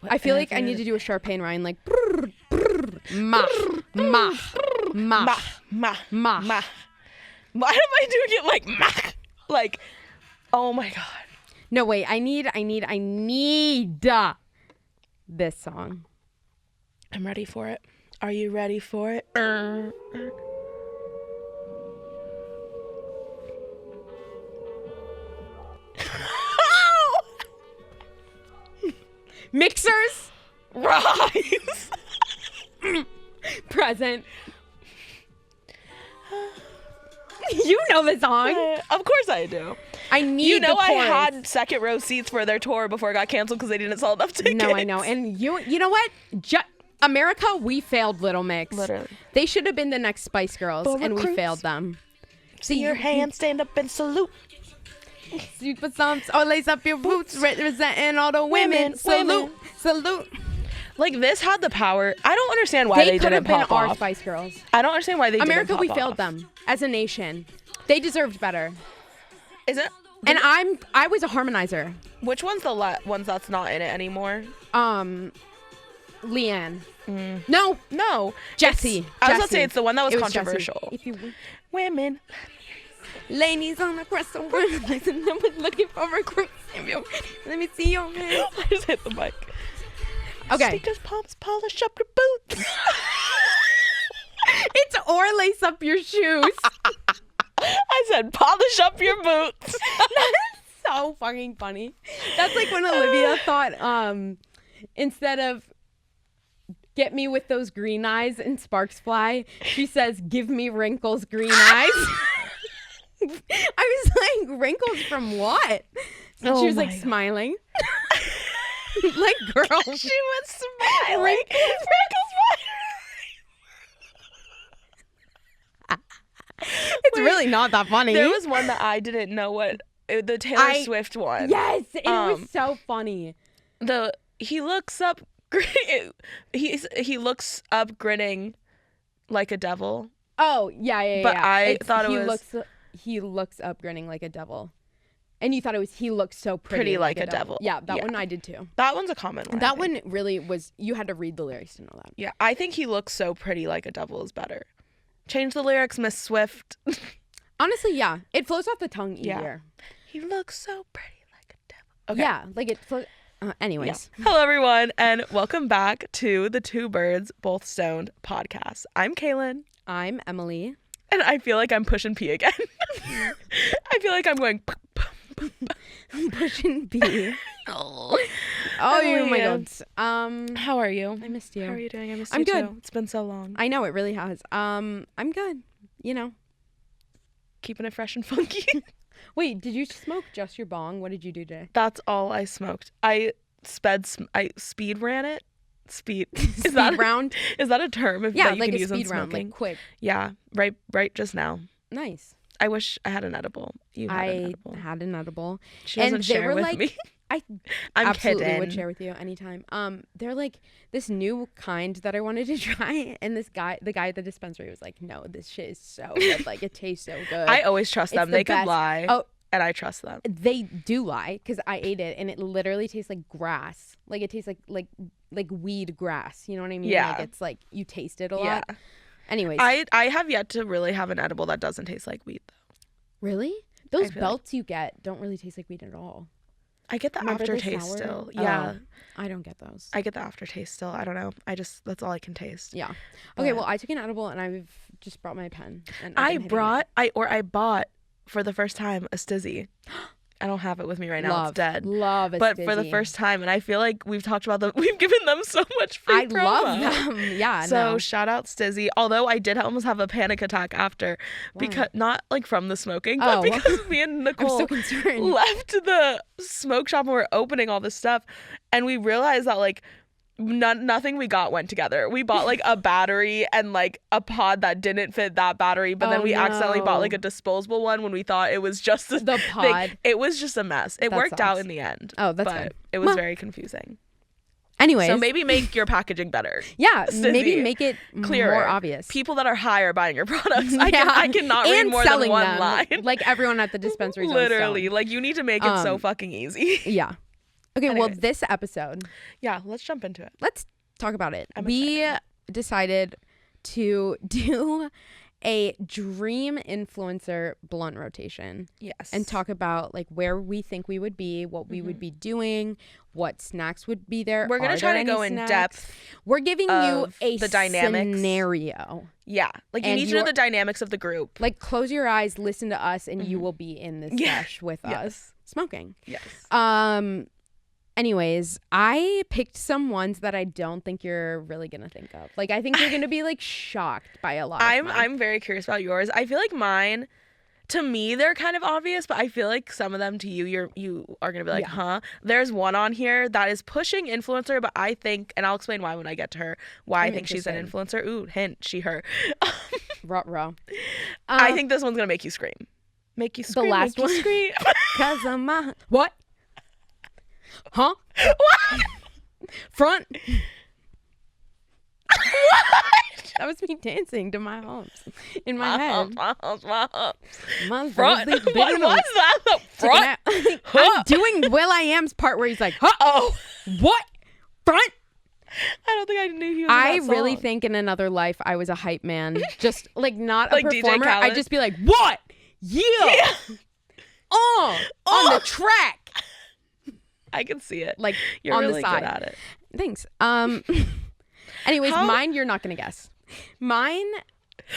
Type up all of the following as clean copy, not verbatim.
I feel like I need to do a Sharpay Ryan, like, brr, brr, ma, ma, ma, Ma, ma, ma. ma. Why am I doing it like ma? Like, oh my God. No, wait, I need this song. I'm ready for it. Are you ready for it? Mixers. Rise. Present. You know the song. Of course I do. I need You know the I chorus. had second row seats for their tour before it got canceled because they didn't sell enough tickets. No, I know. And you know what? America, we failed Little Mix. Literally. They should have been the next Spice Girls, But and we recruits. failed them. See your hands, stand up and salute. Super stomps, or lace up your boots, representing all the women. Salute, salute. Like, this had the power. I don't understand why they could have didn't been pop our off. Spice Girls. I don't understand why they America, didn't we pop failed off. them as a nation. They deserved better. Is it? And I was a harmonizer. Which one's the ones that's not in it anymore? Leanne. No, Jessie. I was gonna say it's the one that was It controversial. Jessie. If you Women. ladies on the crest of women, looking for recruits. Let me see your hand. I just hit the mic. Okay. Sneakers, pumps, polish up your boots. It's or lace up your shoes. I said polish up your boots. That's so fucking funny. That's like when Olivia thought, instead of get me with those green eyes and sparks fly, she says, give me wrinkles, green eyes. I was like, wrinkles from what? Oh She was like my God. smiling. Like, girl. She was smiling. Wrinkles. It's really not that funny. There was one that I didn't know what the Taylor Swift one. Yes, it was so funny. He looks up. He looks up grinning like a devil. Oh yeah. But I thought it was he looks up grinning like a devil, and you thought it was he looks so pretty like a devil. Yeah, that one I did too. That one's a common one. That one really was. You had to read the lyrics to know that. Yeah, I think he looks so pretty like a devil is better. Change the lyrics, Miss Swift. Honestly, yeah, it flows off the tongue easier. He looks so pretty like a devil. Okay. Yeah, like it flows. Anyways. Yeah. Hello, everyone, and welcome back to the Two Birds Both Stoned podcast. I'm Cailyn. I'm Emily. And I feel like I'm pushing P again. I feel like I'm going. Pushing B. Oh my God. How are you? I missed you. How are you doing? I missed I'm you good. too. It's been so long. I know, it really has. I'm good. You know. Keeping it fresh and funky. Wait, did you smoke just your bong? What did you do today? That's all I smoked. I speed ran it. Speed round? Is that a term that you like can a use in speed round, smoking? like quick. Yeah, right just now. Nice. I wish I had an edible. You had an edible. I had an edible. She doesn't and share they were with like, me. I'm absolutely kidding. would share with you anytime. They're like this new kind that I wanted to try, and the guy at the dispensary was like, "No, this shit is so good. Like, it tastes so good." I always trust them. the They could best. lie. Oh, and I trust them. they do lie because I ate it, and it literally tastes like grass. Like it tastes like weed grass. You know what I mean? Yeah. Like it's like you taste it a Yeah. lot. Anyways, I have yet to really have an edible that doesn't taste like weed though. really those feel belts you get don't really taste like weed at all. I get the Remember the aftertaste sour? still. Oh, Yeah. I don't get those. I get the aftertaste still. I don't know. That's all I can taste. Yeah. Okay, But- well, I took an edible and I've just brought my pen. And I bought for the first time a Stizzy. I don't have it with me right now. It's dead. Love a But for the Stizzy. first time, and I feel like we've talked about we've given them so much free I promo. love them. Yeah. So no. shout out Stizzy. Although I did almost have a panic attack after, because not like from the smoking, but Oh. because me and I'm Nicole so concerned. left the smoke shop and we're opening all this stuff, and we realized that like nothing we got went together. We bought like a battery and like a pod that didn't fit that battery, but then we accidentally bought like a disposable one when we thought it was just The thing. pod. It was just a mess. It That worked out sucks. in the end. Oh, that's but good. it was Well, very confusing. Anyways. So maybe make your packaging better. Yeah, Stizzy. maybe make it Clearer. more obvious. People that are high are buying your products. I cannot read and more than selling one them, line. Like everyone at the dispensary. Literally, like you need to make it so fucking easy. Yeah. Okay, well, Anyways. this episode, Yeah, let's jump into it. let's talk about it. I'm We excited. decided to do a dream influencer blunt rotation Yes. and talk about like where we think we would be, what we would be doing, what snacks would be there. We're gonna Are try there to go any in snacks? depth. We're giving you of a the dynamics. scenario. Yeah. Like you And need to know you're- the dynamics of the group. Like close your eyes, listen to us, and you will be in this Yeah. sesh with Yes. us smoking. Yes. Anyways, I picked some ones that I don't think you're really gonna think of. Like I think you're gonna be like shocked by a lot. Of mine. I'm very curious about yours. I feel like mine, to me, they're kind of obvious, but I feel like some of them to you, you are gonna be like, Yeah. huh? There's one on here that is pushing influencer, but I think, and I'll explain why when I get to her, why I I'm think she's an interested. influencer. Ooh, hint, she, her. Ruh-roh. I think this one's gonna make you scream. Make you scream. last make you one? scream. Cause of my what? Huh? What? Front. That was me dancing to my humps in my head. My Front. voice is big What enough. was that? The front? I'm doing Will I Am's part where he's like, huh? Oh, What? Front? I don't think I knew he was. In I that really song. think in another life I was a hype man. Just like not Like a DJ performer. I'd Khaled? just be like, what? Yeah. On the track. I can see it. Like You're on really the side. good at it. Thanks. Anyways, How- mine you're not gonna guess. Mine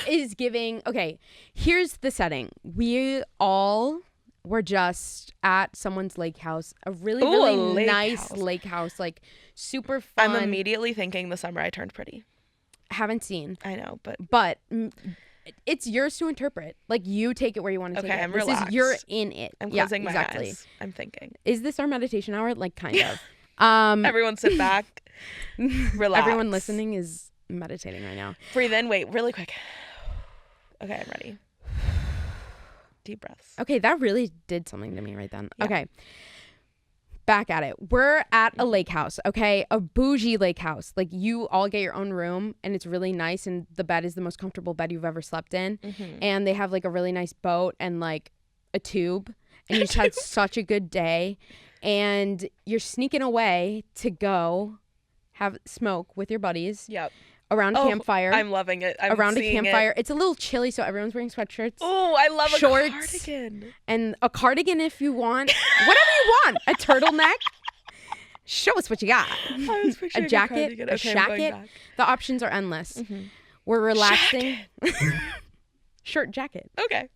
is giving. Okay, here's the setting. We all were just at someone's lake house, a really Ooh, a really lake nice house. lake house, like super fun. I'm immediately thinking the summer I turned pretty. Haven't seen, I know, but but it's yours to interpret. Like you take it where you want to take Okay, it. I'm This is you're relaxed. in it. I'm Yeah, closing my exactly. eyes. I'm thinking. Is this our meditation hour? Like kind of. Everyone sit back. Relax. Everyone listening is meditating right now. Breathe in. Wait, really quick. Okay, I'm ready. Deep breaths. Okay, that really did something to me right then. Yeah. Okay. Back at it. We're at a lake house, okay? A bougie lake house. Like you all get your own room and it's really nice and the bed is the most comfortable bed you've ever slept in. Mm-hmm. And they have like a really nice boat and like a tube and you just had such a good day and you're sneaking away to go have smoke with your buddies Yep. around a campfire. I'm loving it. I'm around a seeing campfire. It. It's a little chilly so everyone's wearing sweatshirts. Oh, I love a Shorts. cardigan. And a cardigan if you want. Whatever you want. A turtleneck. Show us what you got. I was picturing A jacket, cardigan. a Okay, I'm going shacket. back. The options are endless. Mm-hmm. We're relaxing. Shirt, jacket. Okay.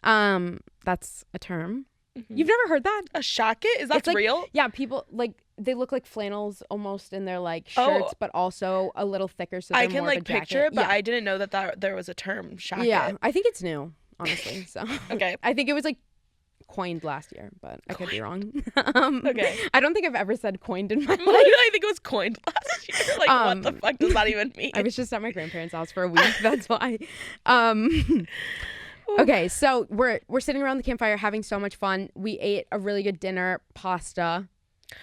That's a term. Mhm. You've never heard that? A shacket? Is that It's like- real? Yeah, people like they look like flannels almost, and they're like Oh. shirts, but also a little thicker. So I they're can more of a like picture jacket. it, but yeah. I didn't know that there was a term shacket. Yeah, I think it's new, honestly. So Okay. I think it was like coined last year, but I could be wrong. Okay. I don't think I've ever said coined in my life. I think it was coined last year. Like, what the Um, fuck does that even mean? I was just at my grandparents' house for a week. That's why. Okay, so we're sitting around the campfire having so much fun. We ate a really good dinner, pasta,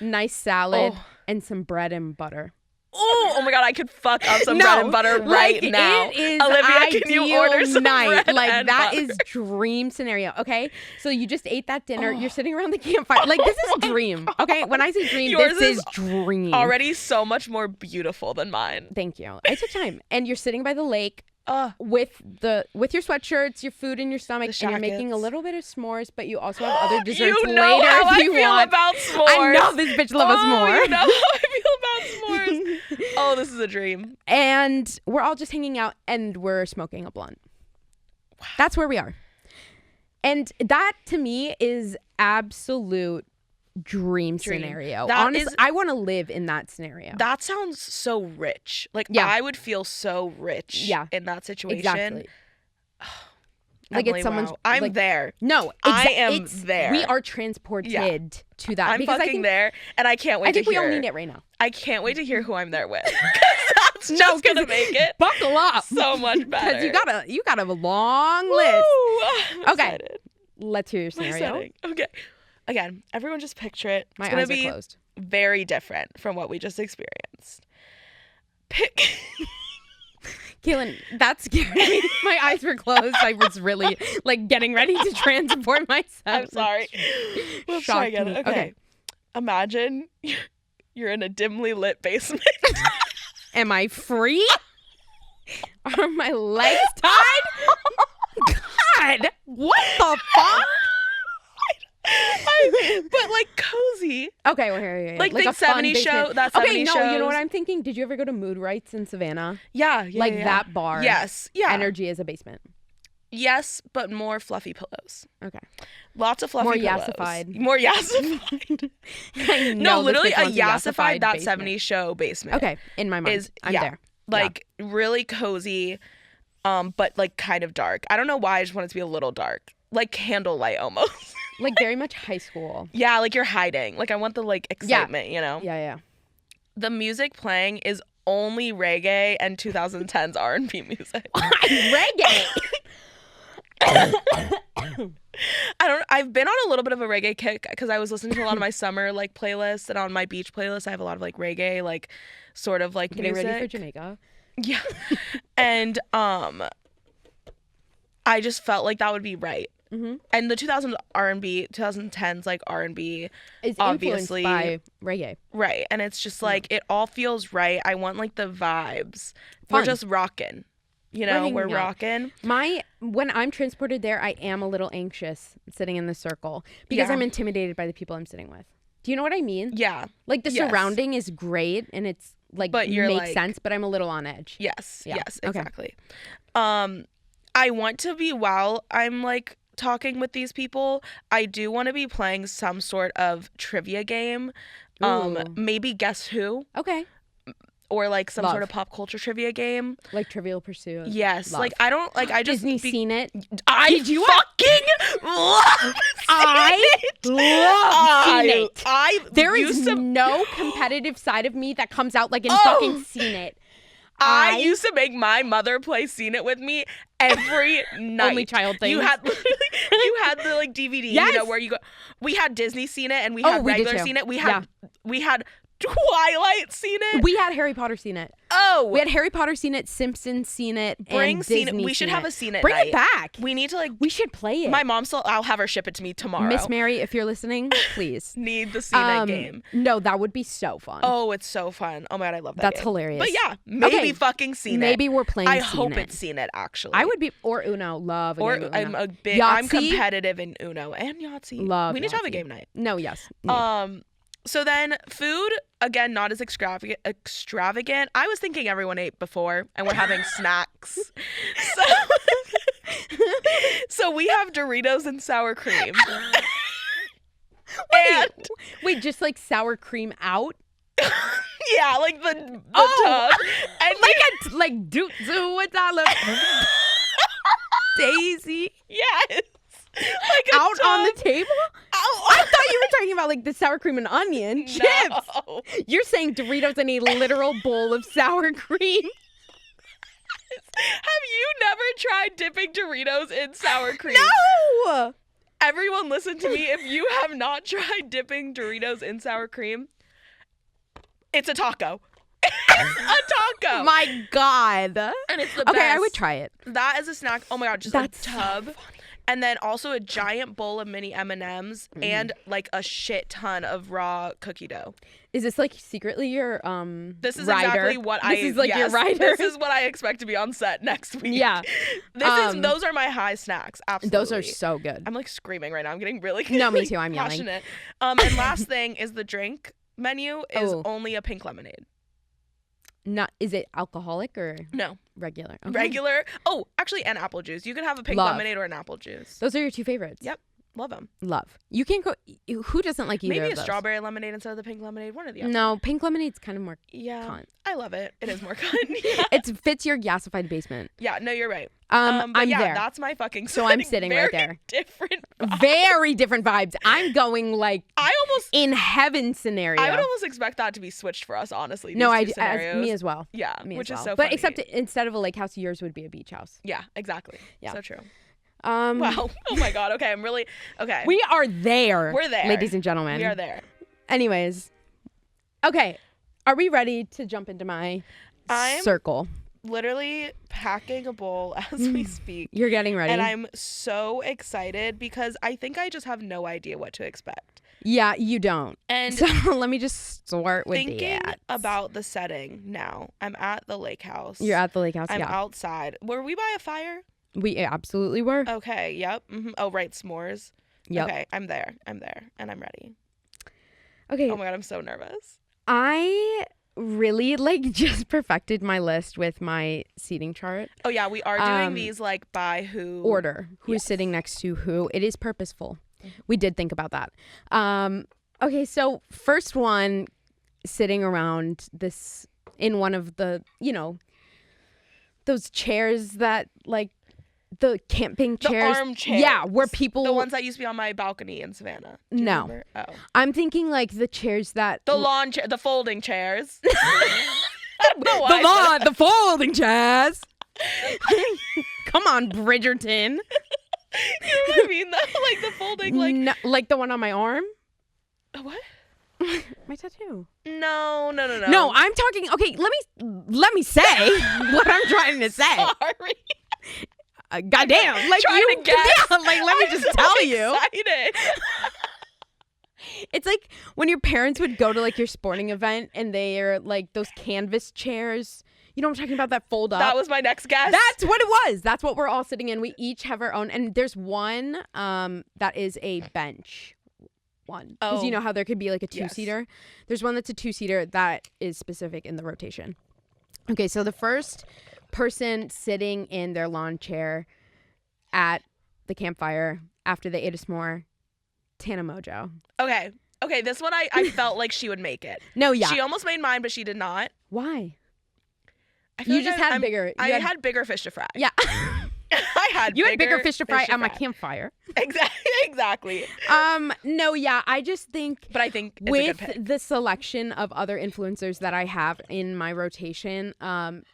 nice salad, Oh. and some bread and butter. Oh my god, I could fuck up some No, bread and butter right like, now. It is Olivia, can you ideal order some night. bread Like and that butter? is dream scenario. Okay, so you just ate that dinner. You're sitting around the campfire. Like this is Oh my dream. Okay, when I say dream, Yours this is is dream. Already so much more beautiful than mine. Thank you. I took time, and you're sitting by the lake. Uh, With your sweatshirts, your food in your stomach, The and you're making a jackets. little bit of s'mores, but you also have other desserts you know later how if you I feel want. about s'mores. I know this bitch loves us more. You know how I feel about s'mores. Oh, this is a dream. And we're all just hanging out and we're smoking a blunt. That's where we are. And that to me is absolute dream scenario. That Honestly, is- I want to live in that scenario. That sounds so rich. Like, Yeah. I would feel so rich Yeah. in that situation. Exactly. Like Emily, it's someone's wow. I'm like, there. No, I am it's- there. We are transported to that. I'm because fucking I think, there, and I can't wait I think to we hear. all need it right now. I can't wait to hear who I'm there with. 'Cause that's just gonna make it Buckle up. so much better. Because you got a long Woo! list. I'm Okay. excited. Let's hear your My scenario. setting. Okay. Again, everyone just picture it. My It's gonna eyes are be closed. very different from what we just experienced. Pick. Cailyn, that scared me. My eyes were closed. I was really like getting ready to transport myself. I'm sorry. Let's try Shocked again. me. Okay. Imagine you're in a dimly lit basement. Am I free? Are my legs tied? God, what the fuck? But like cozy. Okay, well here. Like a the fun 70s basement. show. That 70s okay, no, shows. you know what I'm thinking? Did you ever go to Mood Rights in Savannah? Yeah. That bar. Yes. Yeah. Energy is a basement. Yes, but more fluffy pillows. Okay. Lots of fluffy pillows. More yassified. I know No, literally this a bitch wants yassified that basement. 70s show basement. Okay, in my mind, I'm there. Like really cozy, but like kind of dark. I don't know why. I just want it to be a little dark, like candlelight almost. Like very much high school. Yeah, like you're hiding. Like I want the like excitement, you know. Yeah. The music playing is only reggae and 2010s R&B music. Reggae. I've been on a little bit of a reggae kick because I was listening to a lot of my summer like playlists, and on my beach playlist I have a lot of like reggae, like sort of like Getting music. ready for Jamaica. Yeah. And I just felt like that would be right. Mm-hmm. And the 2000s R&B, 2010s like R&B is obviously influenced by reggae. Right. And it's just like it all feels right. I want like the vibes. Fun. We're just rocking. You know, we're rocking. When I'm transported there, I am a little anxious sitting in the circle because I'm intimidated by the people I'm sitting with. Do you know what I mean? Yeah. Like the surrounding is great and it's like makes sense, but I'm a little on edge. Yes. Yeah. Yes, exactly. Okay. I want to be, while I'm like talking with these people, I do want to be playing some sort of trivia game. Maybe Guess Who? Okay. Or like some sort of pop culture trivia game. Like Trivial Pursuit. Yes. Love. Like I don't like I just Disney seen it. Did you fucking love it. There is no competitive side of me that comes out like in fucking seen it. I used to make my mother play Seen It with me every night. Only child thing. You had the like DVD, yes. you know, where you go. We had Disney Seen It and we had regular Seen It. We had Twilight Seen It. We had Harry Potter Seen It. Oh. We had Harry Potter Seen It, Simpsons Seen It, and Seen Disney It. We should have a Seen It Bring night. it back. We need to like. We should play it. My mom I'll have her ship it to me tomorrow. Miss Mary, if you're listening, please. Need the Seen It game. No, that would be so fun. Oh, it's so fun. Oh my god, I love that. That's game. hilarious. But yeah, maybe fucking Seen It. Maybe we're playing. I hope it's Seen It actually. I would be or Uno. Love. Or Uno. I'm competitive in Uno and Yahtzee. Love. We need to have a Yahtzee. game night. No. Yes. So then food, again, not as extravagant. I was thinking everyone ate before and we're having snacks. So we have Doritos and sour cream. Wait, just like sour cream out? Yeah, like the tub. And like do what's that? Daisy. Yes. Like out tub. On the table? I thought you were talking about like the sour cream and onion chips. No. You're saying Doritos in a literal bowl of sour cream. Have you never tried dipping Doritos in sour cream? No! Everyone listen to me. If you have not tried dipping Doritos in sour cream, it's a taco. A taco. My God. And it's the best. Okay, I would try it. That is a snack. Oh my God, just That's a tub. So funny. And then also a giant bowl of mini M&Ms and like a shit ton of raw cookie dough. Is this like secretly your This is rider? exactly what This is like your rider. This is what I expect to be on set next week. Yeah. Those are my high snacks. Absolutely. Those are so good. I'm like screaming right now. I'm getting really No, me too. I'm passionate. yelling. And last thing is the drink menu is only a pink lemonade. Not is it alcoholic or no regular? Okay. Regular. Oh, actually, and apple juice. You can have a pink lemonade or an apple juice. Those are your two favorites. Yep, love them. Love. You can't go. Who doesn't like either Maybe of a those? strawberry lemonade instead of the pink lemonade. One or the other. No, pink lemonade's kind of more. Yeah, I love it. It is more fun. Yeah. It fits your gasified basement. Yeah, no, you're right. But I'm there. That's my fucking. So I'm sitting right there. Different. Very different vibes. I'm going like in heaven scenario. I would almost expect that to be switched for us, honestly. No, me as well. Yeah, me which as well. is so. But funny. except instead of a lake house, yours would be a beach house. Yeah, exactly. Yeah, so true. Wow. Oh my God. Okay, I'm really okay. We are there. We're there, ladies and gentlemen. We are there. Anyways, okay. Are we ready to jump into my circle? Literally packing a bowl as we speak. You're getting ready. And I'm so excited because I think I just have no idea what to expect. Yeah, you don't. And so let me just start with thinking that. about the setting now. I'm at the lake house. You're at the lake house, I'm yeah. outside. Were we by a fire? We absolutely were. Okay, yep. Oh, right, s'mores. Yep. Okay, I'm there, and I'm ready. Okay. Oh my God, I'm so nervous. I really just perfected my list with my seating chart. Oh yeah, we are doing these by who order, who is sitting next to who. It is purposeful. We did think about that. Okay, so first one sitting around this in one of the, those chairs that the camping chairs. The armchairs. Yeah, where people... The ones that used to be on my balcony in Savannah. Do you remember? Oh. I'm thinking the chairs that... The lawn chair, the folding chairs. The folding chairs. Come on, Bridgerton. You know what I mean? The folding, No, the one on my arm? What? My tattoo. No. No, I'm talking... Okay, let me say what I'm trying to say. Sorry. Goddamn. Trying to guess. Yeah, let me just tell you. Excited. It's like when your parents would go to your sporting event and they're those canvas chairs. You know what I'm talking about, that fold up? That was my next guess. That's what it was. That's what we're all sitting in. We each have our own. And there's one that is a bench one. Because you know how there could be a two-seater? Yes. There's one that's a two-seater that is specific in the rotation. Okay, so the first person sitting in their lawn chair at the campfire after they ate a s'more, Tana Mojo. Okay, this one I felt like she would make it. No, yeah. She almost made mine, but she did not. Why? I feel you just had bigger. I had bigger fish to fry. Yeah. You had bigger fish to fry at my campfire. Exactly. No, yeah. I just think. But I think it's with a good pick. The selection of other influencers that I have in my rotation,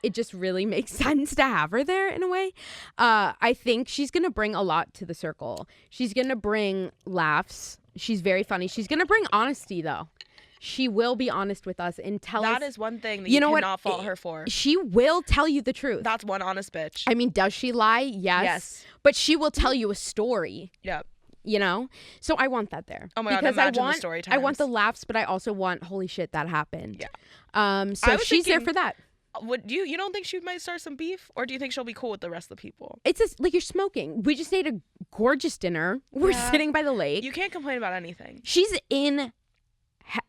it just really makes sense to have her there in a way. I think she's gonna bring a lot to the circle. She's gonna bring laughs. She's very funny. She's gonna bring honesty though. She will be honest with us and tell us. That is one thing that you cannot fault her for. She will tell you the truth. That's one honest bitch. I mean, does she lie? Yes. But she will tell you a story. Yep. So I want that there. Oh my God, imagine the story times. I want the laughs, but I also want, holy shit, that happened. Yeah. So she's there for that. Would you don't think she might start some beef? Or do you think she'll be cool with the rest of the people? It's just you're smoking. We just ate a gorgeous dinner. We're sitting by the lake. You can't complain about anything. She's in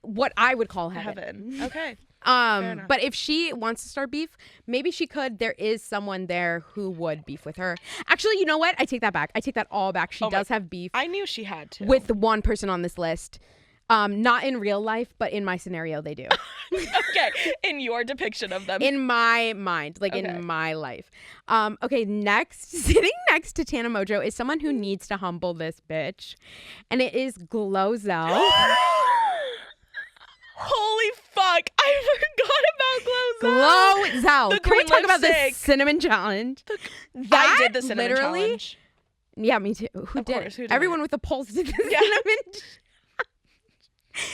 what I would call heaven. Okay. But if she wants to start beef, maybe she could. There is someone there who would beef with her. Actually, you know what? I take that back. I take that all back. She does have beef. I knew she had to. With one person on this list. Not in real life, but in my scenario, they do. Okay. In your depiction of them. In my mind, in my life. Okay, sitting next to Tana Mojo is someone who needs to humble this bitch. And it is Glozell. Holy fuck. I forgot about Glozell. Can we talk about this cinnamon challenge? I did the cinnamon challenge. Yeah, me too. Who did it? Everyone with a pulse did the cinnamon.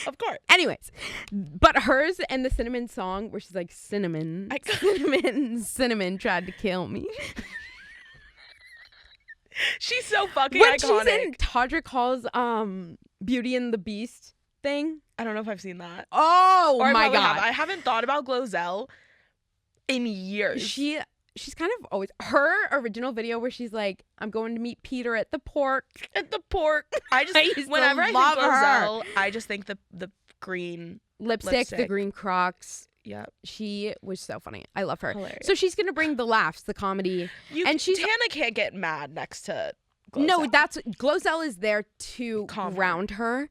Of course. Anyways, but hers and the cinnamon song where she's like, cinnamon tried to kill me. She's so fucking when iconic. She's in Todrick Hall's Beauty and the Beast thing. I don't know if I've seen that. Oh my God. I haven't thought about Glozell in years. She's kind of always her original video where she's like, I'm going to meet Peter at the pork. Whenever I think Glozell, I just think the green lipstick, the green Crocs. Yeah. She was so funny. I love her. Hilarious. So she's gonna bring the laughs, the comedy. Tana can't get mad next to Glozell. No, Glozell is there to ground her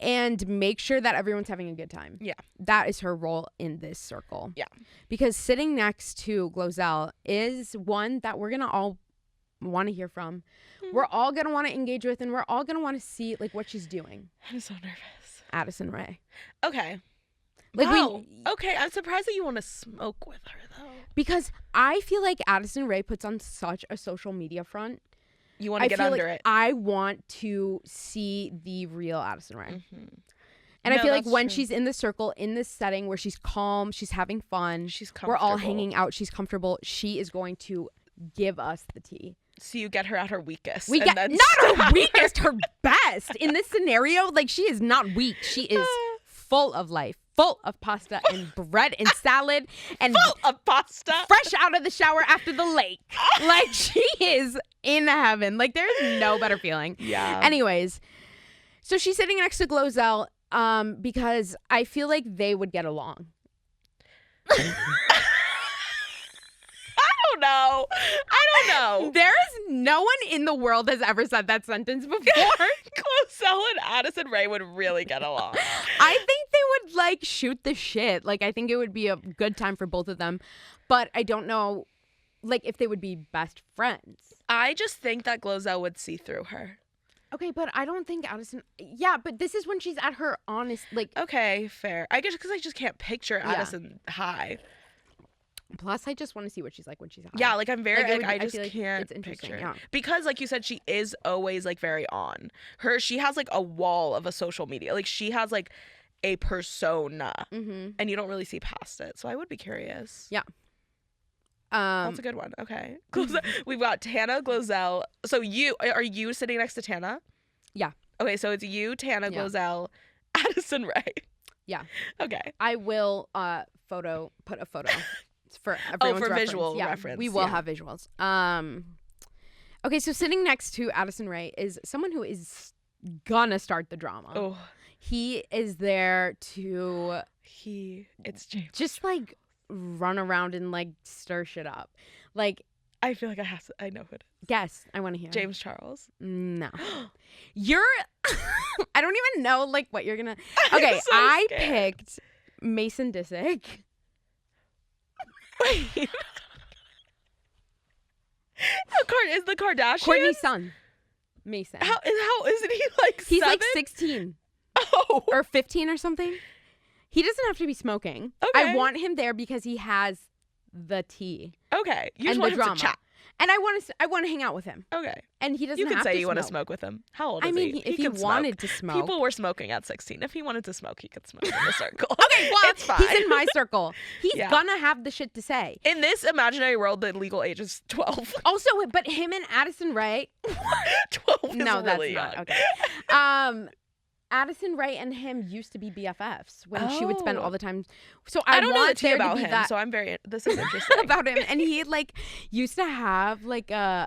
and make sure that everyone's having a good time. Yeah. That is her role in this circle. Yeah. Because sitting next to Glozell is one that we're going to all want to hear from. Mm-hmm. We're all going to want to engage with, and we're all going to want to see what she's doing. I'm so nervous. Addison Ray. Okay. Okay, I'm surprised that you want to smoke with her, though. Because I feel like Addison Ray puts on such a social media front. You want to get under it. I want to see the real Addison Ray. Mm-hmm. And I feel like when she's in the circle, in this setting where she's calm, she's having fun, she's comfortable. We're all hanging out, she's comfortable, she is going to give us the tea. So you get her at her weakest. We and get then not her weakest, her best. In this scenario, like she is not weak. She is full of life, full of pasta and bread and salad and full of pasta. fresh out of the shower after the lake. Like she is in heaven. Like there's no better feeling. Yeah. Anyways, so she's sitting next to Glozell because I feel like they would get along. I don't know. There is no one in the world has ever said that sentence before. Glozell and Addison Ray would really get along. I think they would like shoot the shit. Like I think it would be a good time for both of them. But I don't know like if they would be best friends. I just think that Glozell would see through her. Okay, but I don't think Addison. Yeah, but this is when she's at her honest. Like Okay, fair. I guess because I just can't picture Addison high. Plus, I just want to see what she's like when she's high. Yeah, like I'm very. Like, I just feel like can't it's interesting, picture. yeah. Because, like you said, she is always like very on. She has like a wall of a social media. Like she has like a persona, and you don't really see past it. So I would be curious. Yeah. That's a good one. Okay. We've got Tana, Glozell. So are you sitting next to Tana? Yeah. Okay, so it's you, Tana, Glozell, Addison Ray. Yeah. Okay. I will put a photo for everyone's for reference. visual yeah, reference. We will have visuals. Okay, so sitting next to Addison Ray is someone who is gonna start the drama. Oh. He is there to it's James. just like run around and like stir shit up. Like I feel like I know who it is. guess. I want to hear. James Charles. No. You're I don't even know like what you're gonna Okay, so I scared. picked Mason Disick. Wait. Is the Kardashian? Courtney's son. Mason. How isn't he like He's 7? like 16 Oh. or 15 or something. He doesn't have to be smoking. Okay. I want him there because he has the tea Okay. You just and want the him drama. to chat. And I want to hang out with him. Okay. And he doesn't You can have say to you smoke. want to smoke with him. How old is I mean, he? if he can smoke. wanted to smoke. People were smoking at 16. If he wanted to smoke, he could smoke in the circle. Okay, well, it's fine. he's in my circle. He's Yeah. gonna have the shit to say. In this imaginary world, the legal age is 12. Also, but him and Addison Ray. 12 is No, that's really not young. okay. Addison Ray and him used to be BFFs when she would spend Oh. all the time. So I don't know the want tea there to about be him, that so I'm very. This is interesting. about him, and he like used to have like I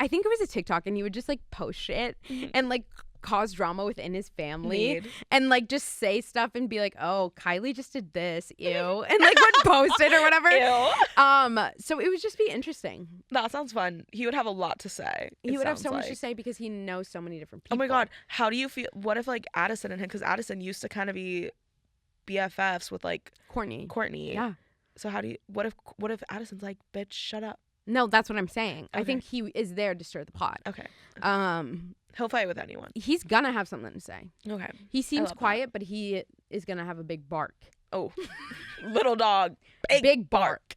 think it was a TikTok, and he would just like post shit and like cause drama within his family and like just say stuff and be like, oh, Kylie just did this, ew, and like would post it or whatever. Ew. So it would just be interesting. That sounds fun. He would have a lot to say. He would have so much to say because he knows so many different people. Oh my God. How do you feel? What if like Addison and him? Because Addison used to kind of be BFFs with like Courtney. Yeah. So how do you? What if Addison's like, bitch, shut up? No, that's what I'm saying. Okay. I think he is there to stir the pot. Okay. He'll fight with anyone. He's gonna have something to say. Okay. He seems love quiet, but he is gonna have a big bark. Oh, little dog, Big bark.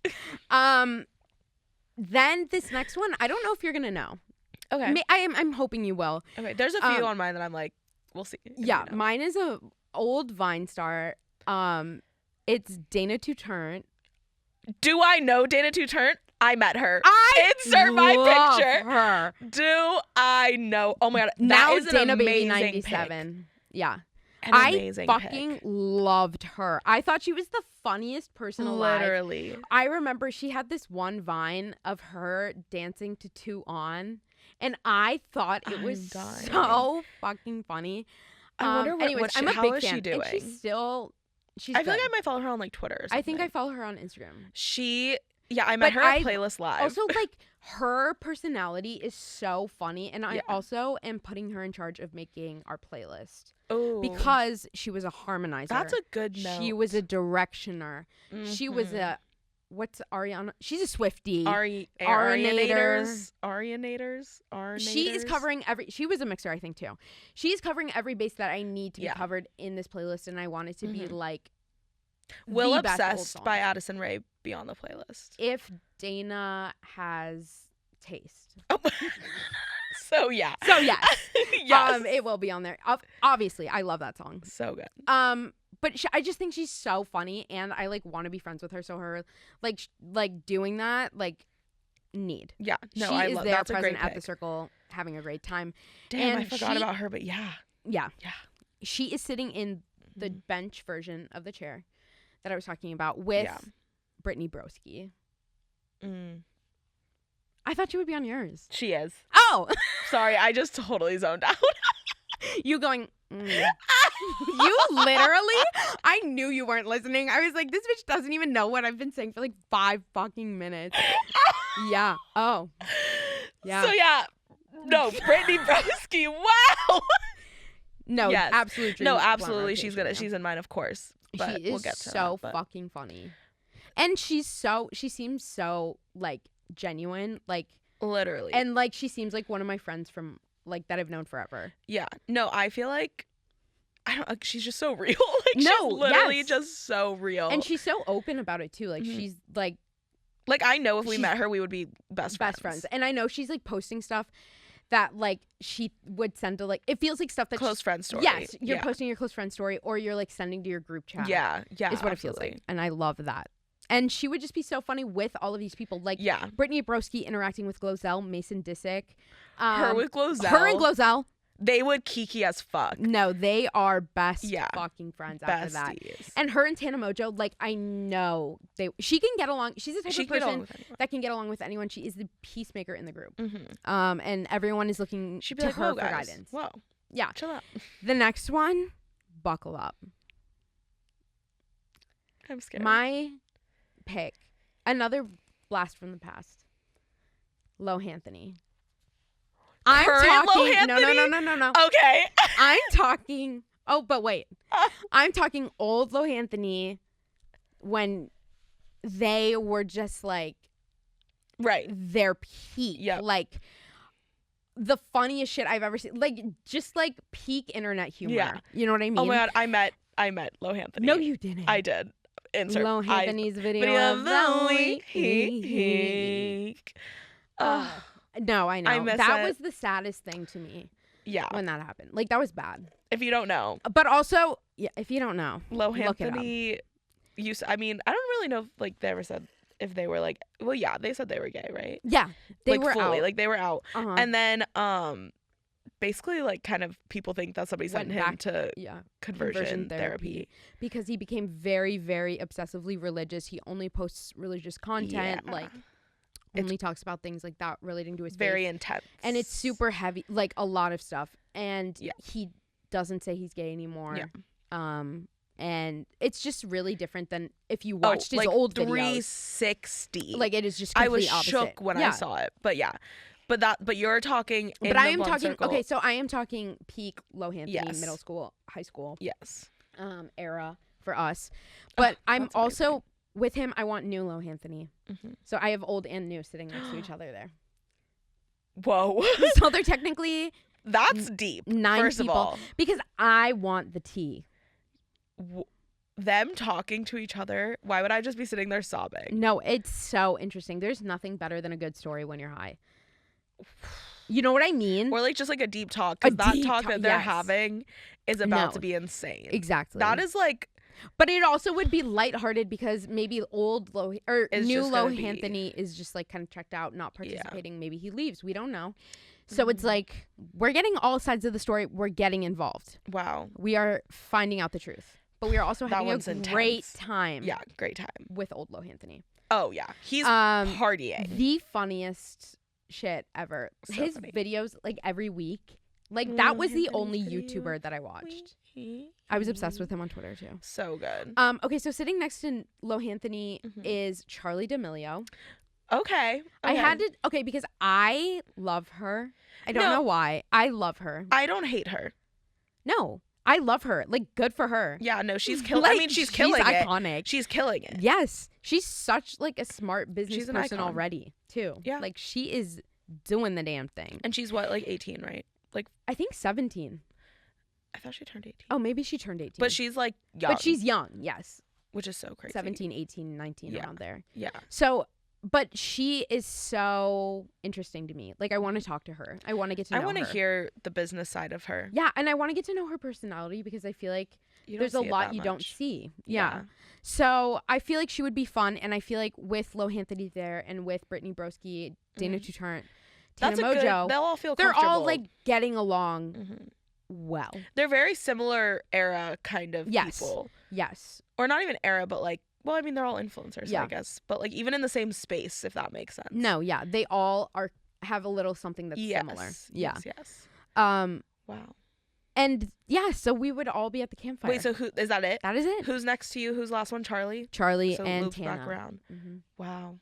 Then this next one, I don't know if you're gonna know. Okay. I'm hoping you will. Okay. There's a few on mine that I'm like, we'll see. Yeah, mine is a old Vine star. It's Dana Turturnt. Do I know Dana Turturnt? I met her. Insert my love picture. Her. Do I know? Oh my God. Now that is Dana an Baby amazing 97. Pick. Yeah. An amazing fucking pick. loved her. I thought she was the funniest person alive. Literally. I remember she had this one Vine of her dancing to 2 On, and I thought it was so fucking funny. I wonder I'm a how big is fan. she doing? And she's I feel like good. I might follow her on like Twitter or something. I think I follow her on Instagram. I met her at Playlist Live. Also, like, her personality is so funny, and I also am putting her in charge of making our playlist. Oh. Because she was a harmonizer. That's a good note. She was a directioner. She was a, what's Ariana? She's a Swiftie. Arianators. She is covering she was a mixer, I think, too. She's covering every base that I need to be covered in this playlist, and I want it to be like Will the best old Obsessed songs. by Addison Ray be on the playlist? If Dana has taste. Oh. So yes. Yes. It will be on there. Obviously, I love that song. So good. But I just think she's so funny, and I like want to be friends with her. So her like doing that, like, need. Yeah. No, she I is love there that's a present great at the pick. circle having a great time. Damn, and I forgot about her, but yeah. Yeah. Yeah. She is sitting in the bench version of the chair that I was talking about with Brittany Broski. I thought she would be on yours. She is. Oh! Sorry, I just totally zoned out. You going, You literally, I knew you weren't listening. I was like, this bitch doesn't even know what I've been saying for like 5 fucking minutes. Yeah. Oh. Yeah. So yeah. No, Brittany Broski. Wow. No, yes. absolutely. No, absolutely. She's in mine, of course. But she is we'll get to so that, fucking funny. And she seems so like genuine, like literally. And like she seems like one of my friends from like that I've known forever. Yeah. No, I feel like she's just so real. Like no, she's literally just so real. And she's so open about it too. Like she's like I know if we met her we would be best friends. And I know she's like posting stuff that like she would send to like, it feels like stuff that close friend story. Yes, you're posting your close friend story or you're like sending to your group chat. Yeah, is what it feels like. And I love that. And she would just be so funny with all of these people. Like Brittany Broski interacting with Glozell, Mason Disick. Her with Glozell. Her and Glozell. They would kiki as fuck. No, they are best fucking friends Besties. after that. And her and Tana Mojo, like I know she can get along. She's the type of person that can get along with anyone. She is the peacemaker in the group. And everyone is looking to like, her for guidance. Whoa. Yeah. Chill out. The next one, buckle up. I'm scared. My pick, another blast from the past. Lohanthony. I'm talking. No. Okay. I'm talking. Oh, but wait. I'm talking old Lohanthony when they were just like, their peak. Yep. Like the funniest shit I've ever seen. Like just like peak internet humor. Yeah. You know what I mean? Oh my god, I met Lohanthony. No, you didn't. I did. Insert Lohanthony's video of the week. No, I know. I miss that it. was the saddest thing to me. Yeah. When that happened. Like, that was bad. If you don't know. But also, if you don't know, Lohanthony used I mean, I don't really know if, like, they ever said if they were, like, well, yeah, they said they were gay, right? Yeah. They like, were fully. out. Like, they were out. Uh-huh. And then, basically, like, kind of people think that somebody sent him to conversion therapy. Because he became very, very obsessively religious. He only posts religious content. Yeah. Like, only talks about things like that relating to his very faith. intense. And it's super heavy, like a lot of stuff. And he doesn't say he's gay anymore. Yeah. And it's just really different than if you watched his old videos. 360. Like it is just completely opposite. I was shook when I saw it. But yeah. But you're talking in I am the talking circle. Okay, so I am talking peak Lohanthony, middle school, high school. Yes. Era for us. But I'm also with him, I want new Lohanthony. So I have old and new sitting next to each other there. Whoa. So they're technically that's deep. 9 first people. Of all. Because I want the tea. Them talking to each other. Why would I just be sitting there sobbing? No, it's so interesting. There's nothing better than a good story when you're high. You know what I mean? Or like just like a deep talk. Because that talk that they're having is about to be insane. Exactly. That is like. But it also would be lighthearted because maybe old new Lohanthony is just like kind of checked out, not participating. Yeah. Maybe he leaves. We don't know. So it's like we're getting all sides of the story. We're getting involved. Wow. We are finding out the truth. But we are also having a great time. Yeah, great time. With old Lohanthony. Oh, yeah. He's partying. The funniest shit ever. So his funny. Videos, like, every week. Like, that was the only YouTuber that I watched. I was obsessed with him on Twitter, too. So good. Okay, so sitting next to Lohanthony is Charli D'Amelio. Okay. I had to... Okay, because I love her. I don't know why. I love her. I don't hate her. No. I love her. Like, good for her. Yeah, no, she's killing I mean, she's killing it. She's iconic. She's killing it. Yes. She's such, like, a smart business person icon. Already, too. Yeah. Like, she is doing the damn thing. And she's, what, like, 18, right? Like, I think 17. I thought she turned 18. Oh, maybe she turned 18. But she's, like, young. But she's young, yes. Which is so crazy. 17, 18, 19, around there. Yeah. So... But she is so interesting to me. Like, I want to talk to her. I want to get to know her. I want to hear the business side of her. Yeah, and I want to get to know her personality because I feel like there's a lot you don't see. Yeah. So I feel like she would be fun, and I feel like with Lohanthony there and with Brittany Broski, Dana Tutarant, Tana Mojo, they'll all feel they're comfortable. all like getting along well. They're very similar era kind of people. Yes. Or not even era, but like, well, I mean, they're all influencers, I guess. But like even in the same space, if that makes sense. No, yeah. They all have a little something that's similar. Yeah. Yes. Wow. And yeah, so we would all be at the campfire. wait, so who is that? It? That is it. Who's next to you? Who's the last one? Charlie so and loops Tana. back around. Wow.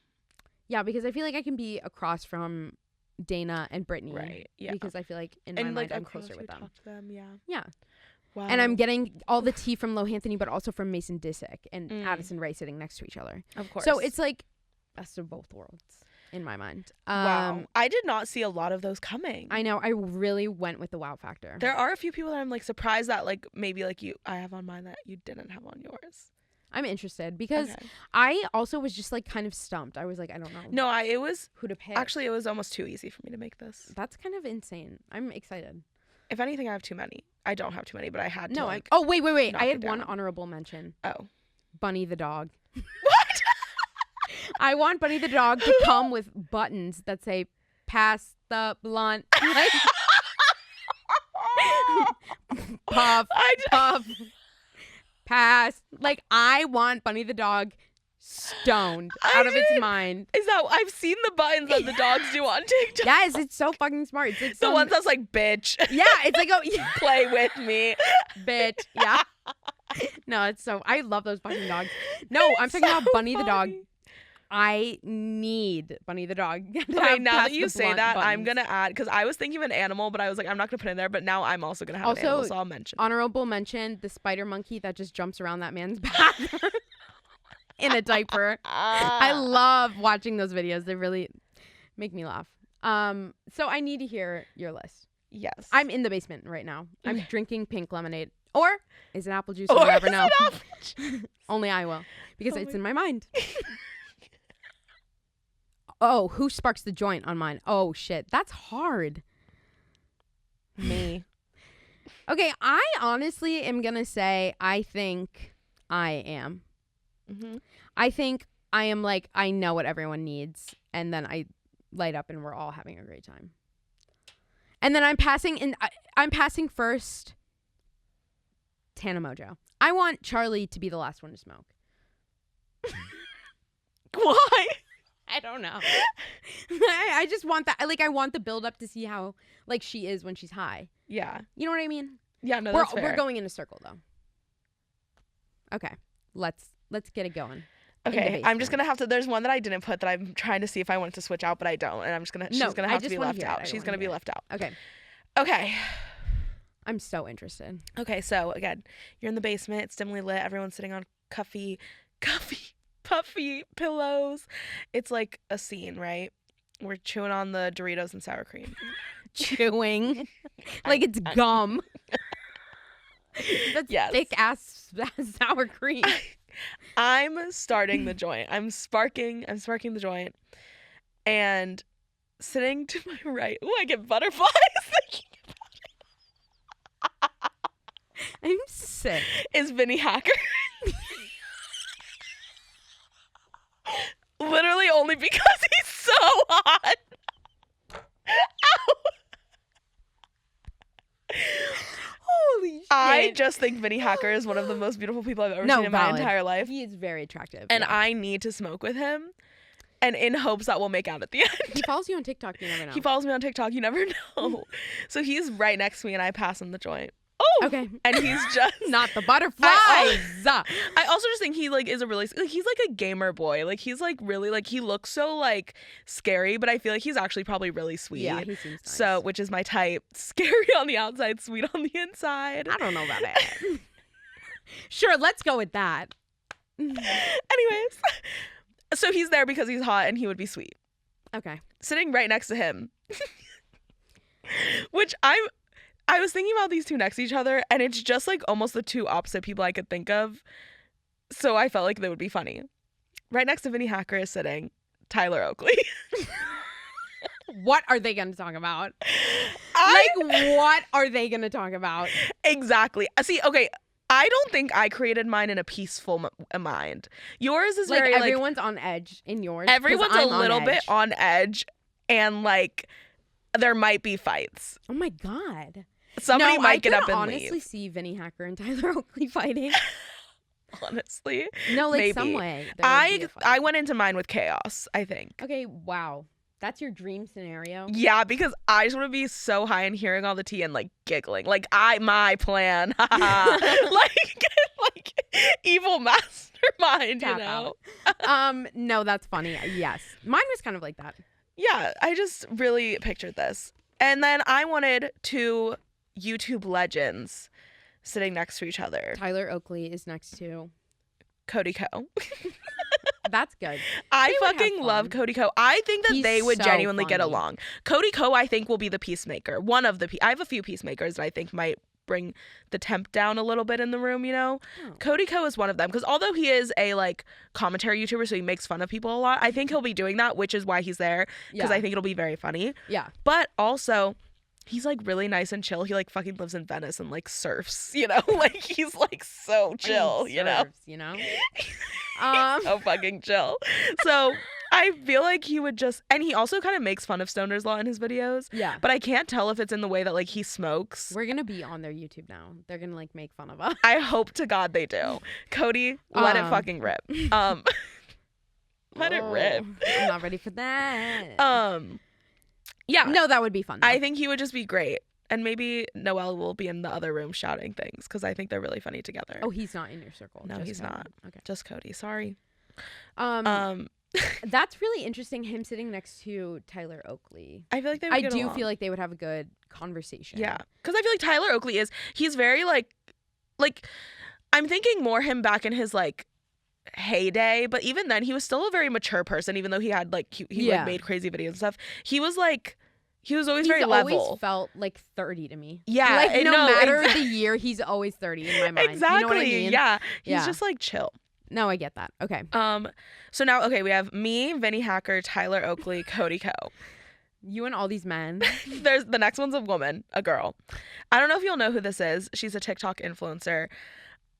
Yeah, because I feel like I can be across from Dana and Brittany. Right. Yeah. Because I feel like in my mind I'm closer with them. Talk to them. Yeah. Yeah. Wow. And I'm getting all the tea from Lohanthony, but also from Mason Disick and Addison Ray sitting next to each other. Of course. So it's like best of both worlds in my mind. Wow. I did not see a lot of those coming. I know. I really went with the wow factor. There are a few people that I'm like surprised that like maybe like I have on mine that you didn't have on yours. I'm interested because I also was just like kind of stumped. I was like, I don't know. No, it was who to pick. Actually, it was almost too easy for me to make this. That's kind of insane. I'm excited. If anything, I have too many. I don't have too many, but I had to. No, like, oh wait. I had one honorable mention. Oh, Bunny the dog. What? I want Bunny the dog to come with buttons that say "Pass the blunt." Like, puff, puff, pass. Like, I want Bunny the dog stoned out of its mind. Is that I've seen the buttons that the dogs do on TikTok? Yes, it's so fucking smart. It's like the ones that's like, bitch. Yeah, it's like, oh, yeah. Play with me, bitch. Yeah. No, it's so. I love those fucking dogs. No, I'm talking about Bunny the dog. I need Bunny the dog. Okay, now that you say that, I'm gonna add, because I was thinking of an animal, but I was like, I'm not gonna put it in there. But now I'm also gonna have an animal, so I'll mention. Honorable mention: the spider monkey that just jumps around that man's back in a diaper. I love watching those videos. They really make me laugh. So I need to hear your list. Yes, I'm in the basement right now. I'm drinking pink lemonade, or is it apple juice? You'll never know. Only I will, because it's in my mind. Oh, who sparks the joint on mine? Oh, shit. That's hard. Me. Okay, I honestly am going to say I think I am. I think I am like, I know what everyone needs, and then I light up and we're all having a great time. And then I'm passing first Tana Mojo. I want Charlie to be the last one to smoke. Why? I don't know. I just want that. Like, I want the build up to see how like she is when she's high. Yeah. You know what I mean? Yeah, no, that's fair. We're going in a circle though. Okay. Let's get it going. Okay. I'm just going to have to, there's one that I didn't put that I'm trying to see if I want to switch out, but I don't. And she's going to have to be left out. She's going to be left out. Okay. I'm so interested. Okay. So again, you're in the basement. It's dimly lit. Everyone's sitting on puffy pillows. It's like a scene, right? We're chewing on the Doritos and sour cream. Chewing like it's gum. That's thick ass sour cream. I'm starting the joint. I'm sparking the joint, and sitting to my right. Oh, I get butterflies thinking about it. I'm sick. Is Vinnie Hacker. Literally only because he's so hot. Ow. Holy shit. I just think Vinnie Hacker is one of the most beautiful people I've ever seen in my entire life. He is very attractive. And I need to smoke with him. And in hopes that we'll make out at the end. He follows you on TikTok, you never know. He follows me on TikTok, you never know. So he's right next to me and I pass him the joint. Oh, okay. And he's just not the butterflies. I also just think he like is a really like he's like a gamer boy. Like he's like really like he looks so like scary, but I feel like he's actually probably really sweet. Yeah, he seems nice. So, which is my type. Scary on the outside, sweet on the inside. I don't know about that. Sure, let's go with that. Anyways, so he's there because he's hot and he would be sweet. Okay. Sitting right next to him. Which I was thinking about these two next to each other, and it's just like almost the two opposite people I could think of. So I felt like they would be funny. Right next to Vinnie Hacker is sitting Tyler Oakley. What are they going to talk about? What are they going to talk about? Exactly. See, okay, I don't think I created mine in a peaceful mind. Yours is Like very everyone's on edge in yours. 'cause everyone's I'm a little on bit edge. on edge, and like there might be fights. Oh my god. Somebody No, might get I up could and honestly leave. see Vinnie Hacker and Tyler Oakley fighting. Honestly, No, like maybe. some way. there would be a fight. I went into mine with chaos, I think. Okay, wow. That's your dream scenario. Yeah, because I just want to be so high and hearing all the tea and like giggling. Like my plan. like evil mastermind, you Tap know? No, that's funny. Yes. Mine was kind of like that. Yeah, I just really pictured this. And then I wanted two YouTube legends sitting next to each other. Tyler Oakley is next to. Cody Co. That's good. I They would have fucking love fun. Cody Co. I think that He's they would so genuinely get funny. along. Cody Co, I think, will be the peacemaker. One of the I have a few peacemakers that I think might bring the temp down a little bit in the room, you know? Oh. Cody Co is one of them because although he is a like commentary YouTuber, so he makes fun of people a lot, I think he'll be doing that, which is why he's there because Yeah. I think it'll be very funny. Yeah. But also, he's like really nice and chill. He like fucking lives in Venice and like surfs, you know? Like he's like so chill, He you know? serves, you know? So fucking chill. So I feel like he would just, and he also kind of makes fun of stoners a lot in his videos. Yeah. But I can't tell if it's in the way that like he smokes. We're going to be on their YouTube now. They're going to like make fun of us. I hope to God they do. Cody, let it fucking rip. Let it rip. I'm not ready for that. Yeah. No, that would be fun. Though. I think he would just be great. And maybe Noelle will be in the other room shouting things because I think they're really funny together. Oh, he's not in your circle. No, just he's Cody. not. Okay. Just Cody. Sorry. That's really interesting. Him sitting next to Tyler Oakley. I feel like they would I get do along. feel like they would have a good conversation. Yeah, because I feel like Tyler Oakley he's very like I'm thinking more him back in his like heyday, but even then he was still a very mature person, even though he had like he Yeah. like made crazy videos and stuff. He was always He's very level. always felt like 30 to me. Yeah, Like no matter exactly. the year, he's always 30 in my mind. Exactly. You know what I mean? Yeah. He's Yeah. just like chill. No, I get that. Okay. So now we have me, Vinnie Hacker, Tyler Oakley, Cody Co. You and all these men. There's the next one's a woman, a girl. I don't know if you'll know who this is. She's a TikTok influencer.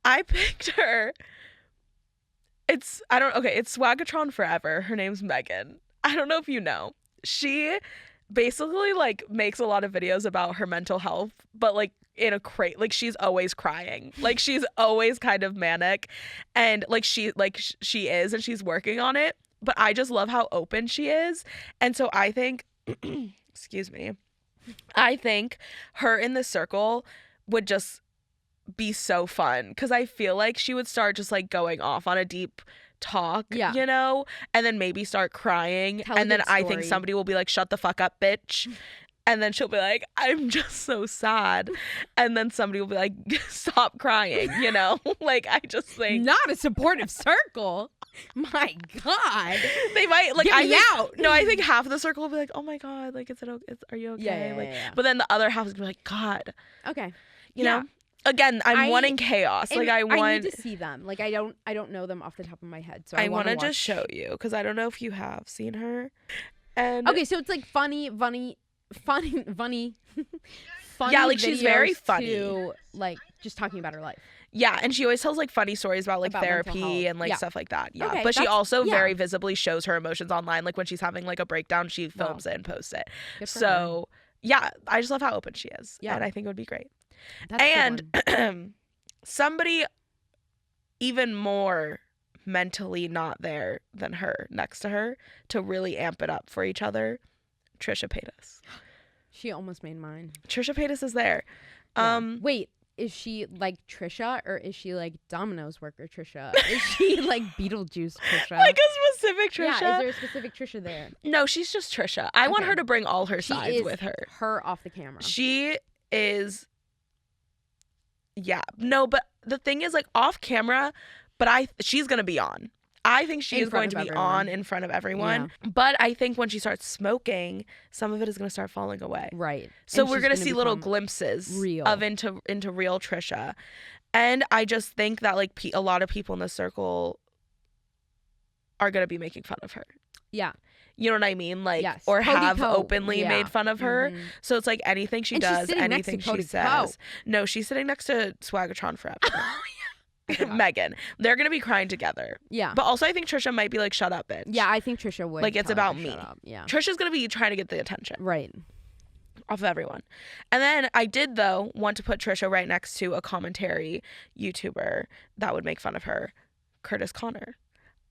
I picked her. It's Swagatron Forever. Her name's Megan. I don't know if you know. She basically like makes a lot of videos about her mental health, but like in a like she's always crying. Like she's always kind of manic, and like she is, and she's working on it. But I just love how open she is, and so I think, excuse me, I think her in the circle would just be so fun because I feel like she would start just like going off on a deep talk, Yeah. you know, and then maybe start crying, Tell a and then good I think story. somebody will be like, shut the fuck up, bitch. And then she'll be like, I'm just so sad. And then somebody will be like, stop crying, you know? Like, I just think Not a supportive circle. My God. they might, like, Get I me think, out. No, I think half of the circle will be like, oh my God, like, are you okay? Yeah, like, yeah. But then the other half is gonna be like, God, Okay. you know? Again, I'm wanting chaos. And Like, I need to see them. Like I don't know them off the top of my head. So I want want to just show you because I don't know if you have seen her. And Okay, so it's like funny. Yeah, like, she's very videos funny. to, like just talking about her life. yeah, and she always tells like funny stories about like About mental therapy health. and like Yeah. stuff like that. Yeah, Okay, but she that's- also yeah. very visibly shows her emotions online. Like when she's having like a breakdown, she films it and posts it. Good for her. So yeah, I just love how open she is. Yeah. And I think it would be great. That's a good one. And somebody even more mentally not there than her next to her to really amp it up for each other, Trisha Paytas. She almost made mine. Trisha Paytas is there. Yeah. Wait, is she like Trisha or is she like Domino's worker Trisha? Is she like Beetlejuice Trisha? Like a specific Trisha. Yeah, is there a specific Trisha there? No, she's just Trisha. I want Okay. her to bring all her She sides is with her. Her off the camera. She is. Yeah. No, but the thing is, like, off camera, but she's going to be on. I think she In is front going to of be on in front of everyone. But I think when she starts smoking, some of it is going to start falling away. Right. So And we're she's going to gonna see little become glimpses real. of into real Trisha. And I just think that like a lot of people in the circle are going to be making fun of her. Yeah. You know what I mean? Like, Yes. or Cody have Ko. openly Yeah. made fun of her. Mhm. So it's like anything she And she's does, sitting next to anything she Cody says. Ko. No, she's sitting next to Swaggertron forever. Oh, yeah. Megan. They're going to be crying together. Yeah. But also I think Trisha might be like, shut up, bitch. Yeah, I think Trisha would. Like, it's tell her about to me. shut up. Yeah. Trisha's going to be trying to get the attention Right. off of everyone. And then I did, though, want to put Trisha right next to a commentary YouTuber that would make fun of her, Curtis Connor.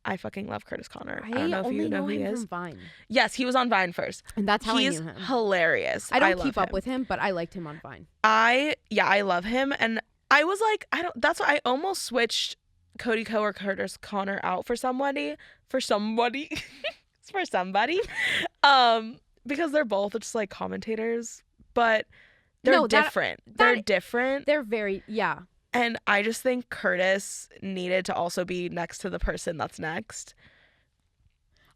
I fucking love Curtis Connor. I don't know if you know who he him is. from Vine. Yes, he was on Vine first. And that's how He's I knew him. hilarious. I don't love keep up him. with him, but I liked him on Vine. I love him. And I was like, that's why I almost switched Cody Ko or Curtis Connor out for somebody. Because they're both just like commentators, but they're different. They're different. They're very, yeah. And I just think Curtis needed to also be next to the person that's next.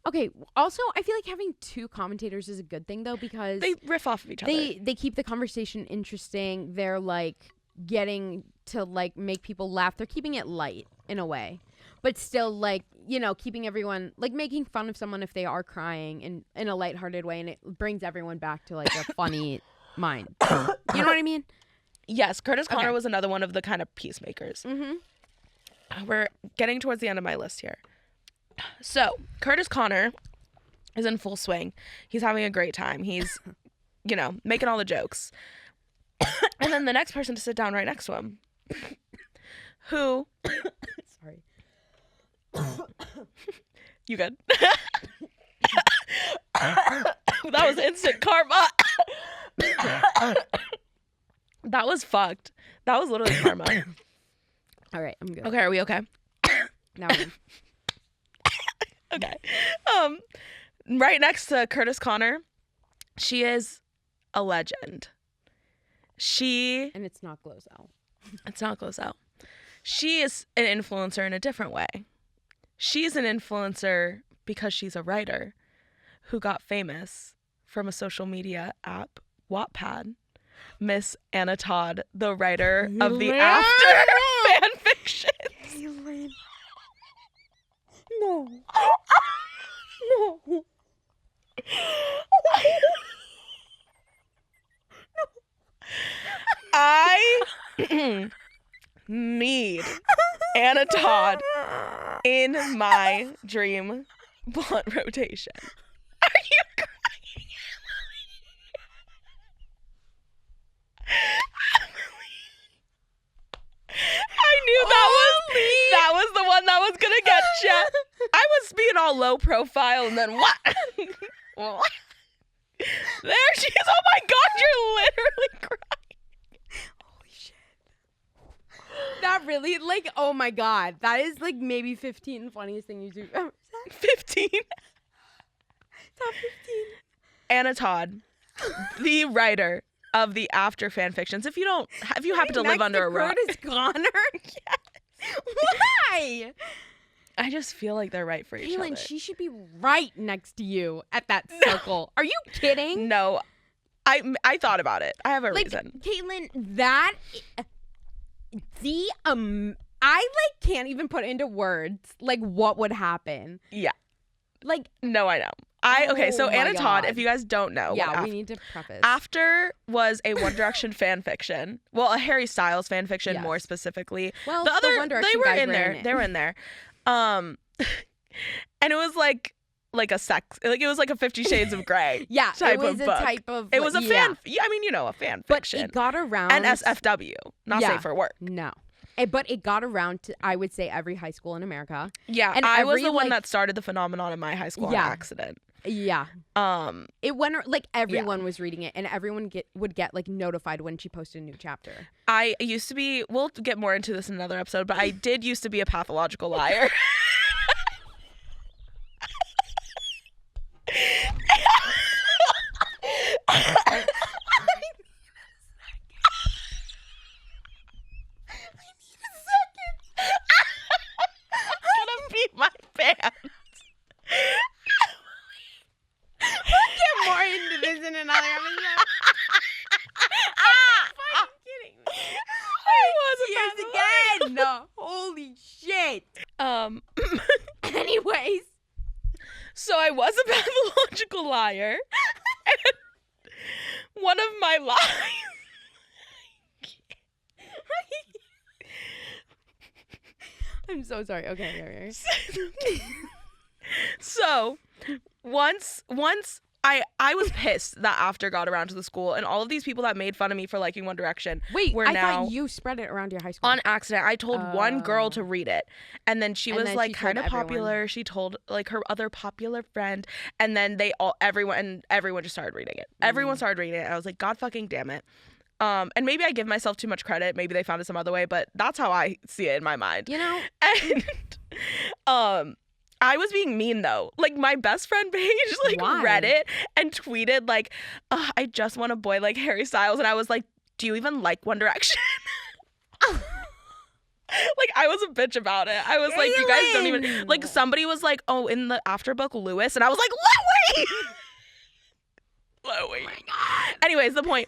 Okay. Also, I feel like having two commentators is a good thing though, because They riff off of each other. they keep the conversation interesting. They're like getting to like make people laugh. They're keeping it light in a way, but still like, you know, keeping everyone like making fun of someone if they are crying in a lighthearted way, and it brings everyone back to like a funny mind. You know what I mean? Yes, Curtis Connor Okay. was another one of the kind of peacemakers. Mm-hmm. We're getting towards the end of my list here. So, Curtis Connor is in full swing. He's having a great time. He's, you know, making all the jokes. And then the next person to sit down right next to him, who... Sorry. You good? That was instant karma. That was fucked. That was literally karma. All right, I'm good. Okay, are we okay? Now we're good. Okay. Right next to Curtis Connor, she is a legend. And it's not Glozell. It's not Glozell. She is an influencer in a different way. She's an influencer because she's a writer who got famous from a social media app, Wattpad. Miss Anna Todd, the writer of the After fan fiction. Cailyn. No. No. I need Anna Todd in my dream blunt rotation. Are you crying? I knew that was the one that was gonna get you. I was being all low profile, and then what? What? There she is. Oh my God, you're literally crying. Holy shit. That really, like, oh my God. That is like maybe 15 funniest thing you do. 15. Top 15. Anna Todd, the writer of the After fan fictions. If you happen to live under a rock. Curtis Connor? Yes. Why? I just feel like they're right for each other. Cailyn, she should be right next to you at that circle. Are you kidding? No, I thought about it. I have a Like, reason. Cailyn, that I like can't even put into words like what would happen. Yeah. Like, No, I know. Okay, so Oh my Anna Todd, God. if you guys don't know, yeah, we need to preface. After was a One Direction fan fiction. Well, a Harry Styles fan fiction, Yes. more specifically. Well, The other, One they Direction were guys in were there. in it. They were in there. And it was like a sex, like it was like a 50 Shades of Grey. Yeah, type it was of a book. type of. It was a yeah. fan. Yeah, I mean, you know, a fan But fiction. it got around. And SFW, not Yeah. safe for work. No. But it got around to, I would say, every high school in America. Yeah, And I was every, the one like- that started the phenomenon in my high school on Yeah. accident. Yeah. It went, like, everyone was reading it, and everyone would get, like, notified when she posted a new chapter. I used to be, we'll get more into this in another episode, but I did used to be a pathological liar. I'm gonna beat my pants. We'll get more into this in another episode. Fucking kidding me. I was a Tears again. No. Holy shit. So I was a pathological liar. And one of my lies. I'm so sorry. Okay. So once I was pissed that After got around to the school, and all of these people that made fun of me for liking One Direction I thought you spread it around your high school. On accident. I told one girl to read it, and then she was like kind of popular. She told like her other popular friend, and then everyone just started reading it. Everyone started reading it, and I was like, God fucking damn it. And maybe I give myself too much credit. Maybe they found it some other way, but that's how I see it in my mind. You know? And I was being mean though. Like my best friend Paige read it and tweeted like, I just want a boy like Harry Styles. And I was like, do you even like One Direction? Like I was a bitch about it. I was like, you guys don't even like. Somebody was like, oh, in the After book, Lewis, and I was like, Louis. Oh my God. Anyways, the point.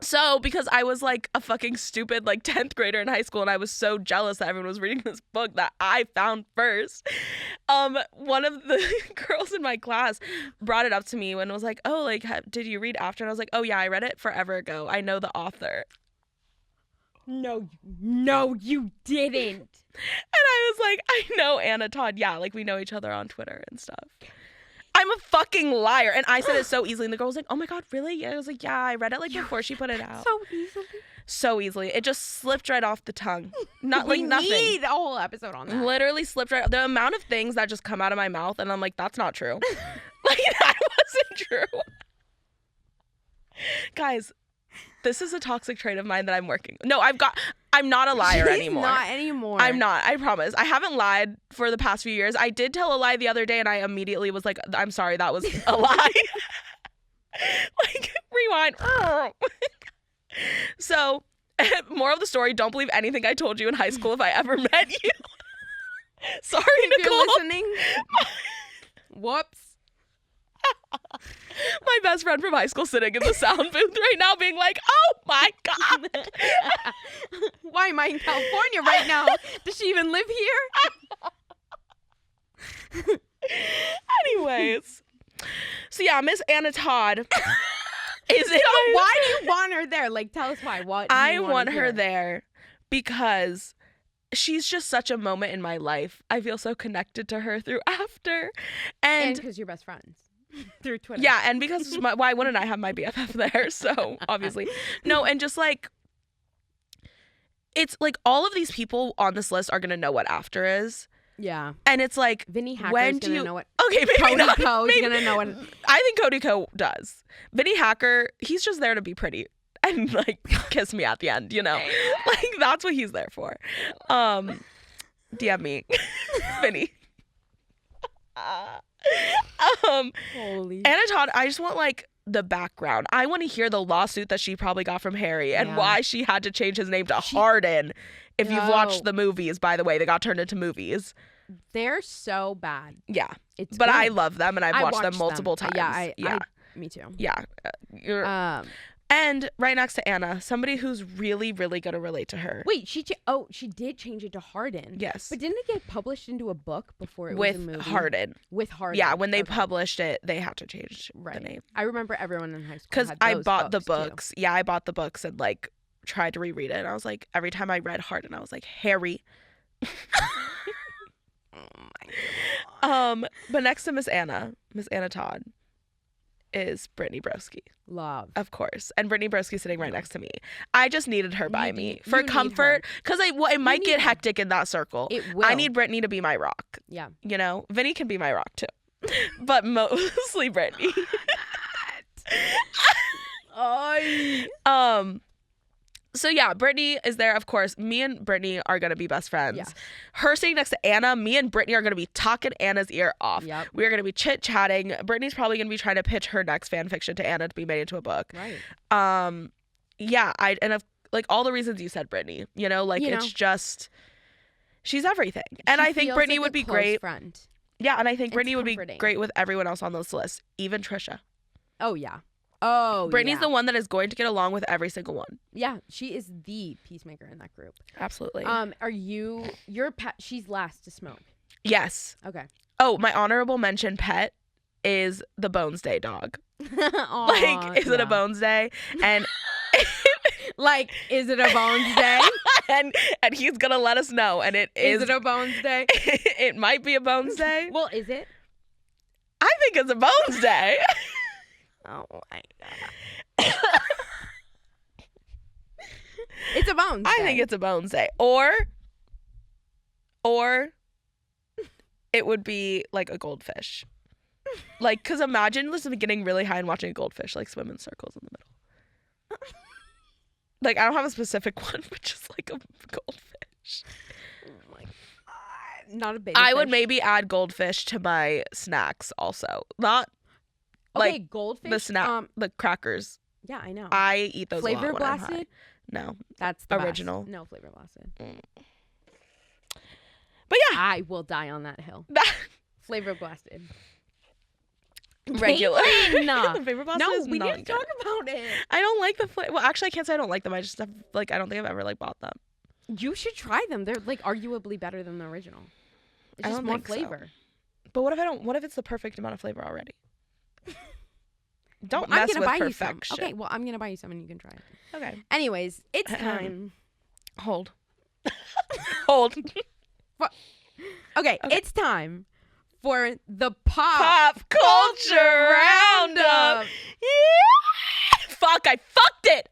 So, because I was like a fucking stupid like 10th grader in high school, and I was so jealous that everyone was reading this book that I found first, one of the girls in my class brought it up to me and was like, oh, like, did you read After? And I was like, oh yeah, I read it forever ago. I know the author. No, you didn't. And I was like, I know Anna Todd. Yeah, like we know each other on Twitter and stuff. I'm a fucking liar. And I said it so easily. And the girl was like, oh my God, really? Yeah. I was like, yeah, I read it like before she put it out. So easily. It just slipped right off the tongue. Not like nothing. We need a whole episode on that. Literally slipped right. The amount of things that just come out of my mouth, and I'm like, that's not true. Like, that wasn't true. Guys, this is a toxic trait of mine that I'm working. No, I'm not a liar anymore. Not anymore. I'm not. I promise. I haven't lied for the past few years. I did tell a lie the other day, and I immediately was like, I'm sorry, that was a lie. Like, rewind. So, moral of the story, don't believe anything I told you in high school if I ever met you. Sorry, if Nicole. you're listening. Whoops. My best friend from high school sitting in the sound booth right now being like, oh my God. Why am I in California right now? Does she even live here? Anyways. So yeah, Miss Anna Todd is it. Why do you want her there? Like, tell us why. What I want her there because she's just such a moment in my life. I feel so connected to her through After. And because you're best friends. Through Twitter. Yeah, and because why wouldn't I have my BFF there? So obviously. No, and just like it's like all of these people on this list are gonna know what After is. Yeah. And it's like Vinnie Hacker's gonna know what. Okay, maybe Cody not. Co's gonna know what. I think Cody Co does. Vinnie Hacker, he's just there to be pretty and like kiss me at the end, you know? Like that's what he's there for. DM me. Vinnie. Holy. Anna Todd, I just want like the background. I want to hear the lawsuit that she probably got from Harry and why she had to change his name to Harden. If you've watched the movies, by the way, they got turned into movies. They're so bad. Yeah. But good. I love them and I've watched them multiple times. Yeah, me too. Yeah. And right next to Anna, somebody who's really, really going to relate to her. Wait, she did change it to Harden. Yes. But didn't it get published into a book before it was a movie? With Harden. Yeah, when they published it, they had to change the name. I remember everyone in high school because I bought the books. Too. Yeah, I bought the books and like tried to reread it. And I was like, every time I read Harden, I was like, Harry. Oh my God. But next to Miss Anna Todd, is Brittany Broski. Love. Of course. And Brittany Broski sitting right next to me. I just needed her by me for comfort because it might get hectic in that circle. It will. I need Brittany to be my rock. Yeah. You know, Vinny can be my rock too. But mostly Brittany. So yeah, Brittany is there, of course. Me and Brittany are going to be best friends. Yeah. Her sitting next to Anna, me and Brittany are going to be talking Anna's ear off. Yep. We're going to be chit-chatting. Brittany's probably going to be trying to pitch her next fan fiction to Anna to be made into a book. Right. Yeah, like all the reasons you said, Brittany, you know, like it's just, she's everything. And I think Brittany would be great. Friend. Yeah, and I think Brittany would be great with everyone else on this list, even Trisha. Oh, yeah. Oh, Brittany's the one that is going to get along with every single one. Yeah, she is the peacemaker in that group. Absolutely. She's last to smoke. Yes. Okay. Oh, my honorable mention pet is the Bones Day dog. Aw, Is it a Bones Day? And like, is it a Bones Day? and he's gonna let us know. And it Is it a Bones Day? It might be a Bones Day. Well, is it? I think it's a Bones Day. Oh my god. It's a Bones Day. I think it's a Bones Day. Or it would be like a goldfish. Like, because imagine just getting really high and watching a goldfish like swim in circles in the middle. Like, I don't have a specific one, but just like a goldfish. Oh my god. Not a baby I would fish. maybe add goldfish to my snacks also. Not Okay, like goldfish. the snack, the crackers. Yeah, I know. I eat those Flavor a lot when I'm high. blasted? No. That's the original. Best. No, flavor blasted. But yeah. I will die on that hill. Flavor blasted. Regular. Nah. Flavor blasted No, is we not need to good. talk about it. I don't like the flavor. Well, actually, I can't say I don't like them. I just have, like, I don't think I've ever like bought them. You should try them. They're like arguably better than the original. It's I just don't more think so. flavor. But what if I don't? What if it's the perfect amount of flavor already? Don't I'm mess gonna with buy perfection. you some. Okay, well, I'm gonna buy you some and you can try it. Okay. Anyways, it's time. Hold. Hold. Okay, it's time for the pop culture roundup. Yeah. Fuck! I fucked it.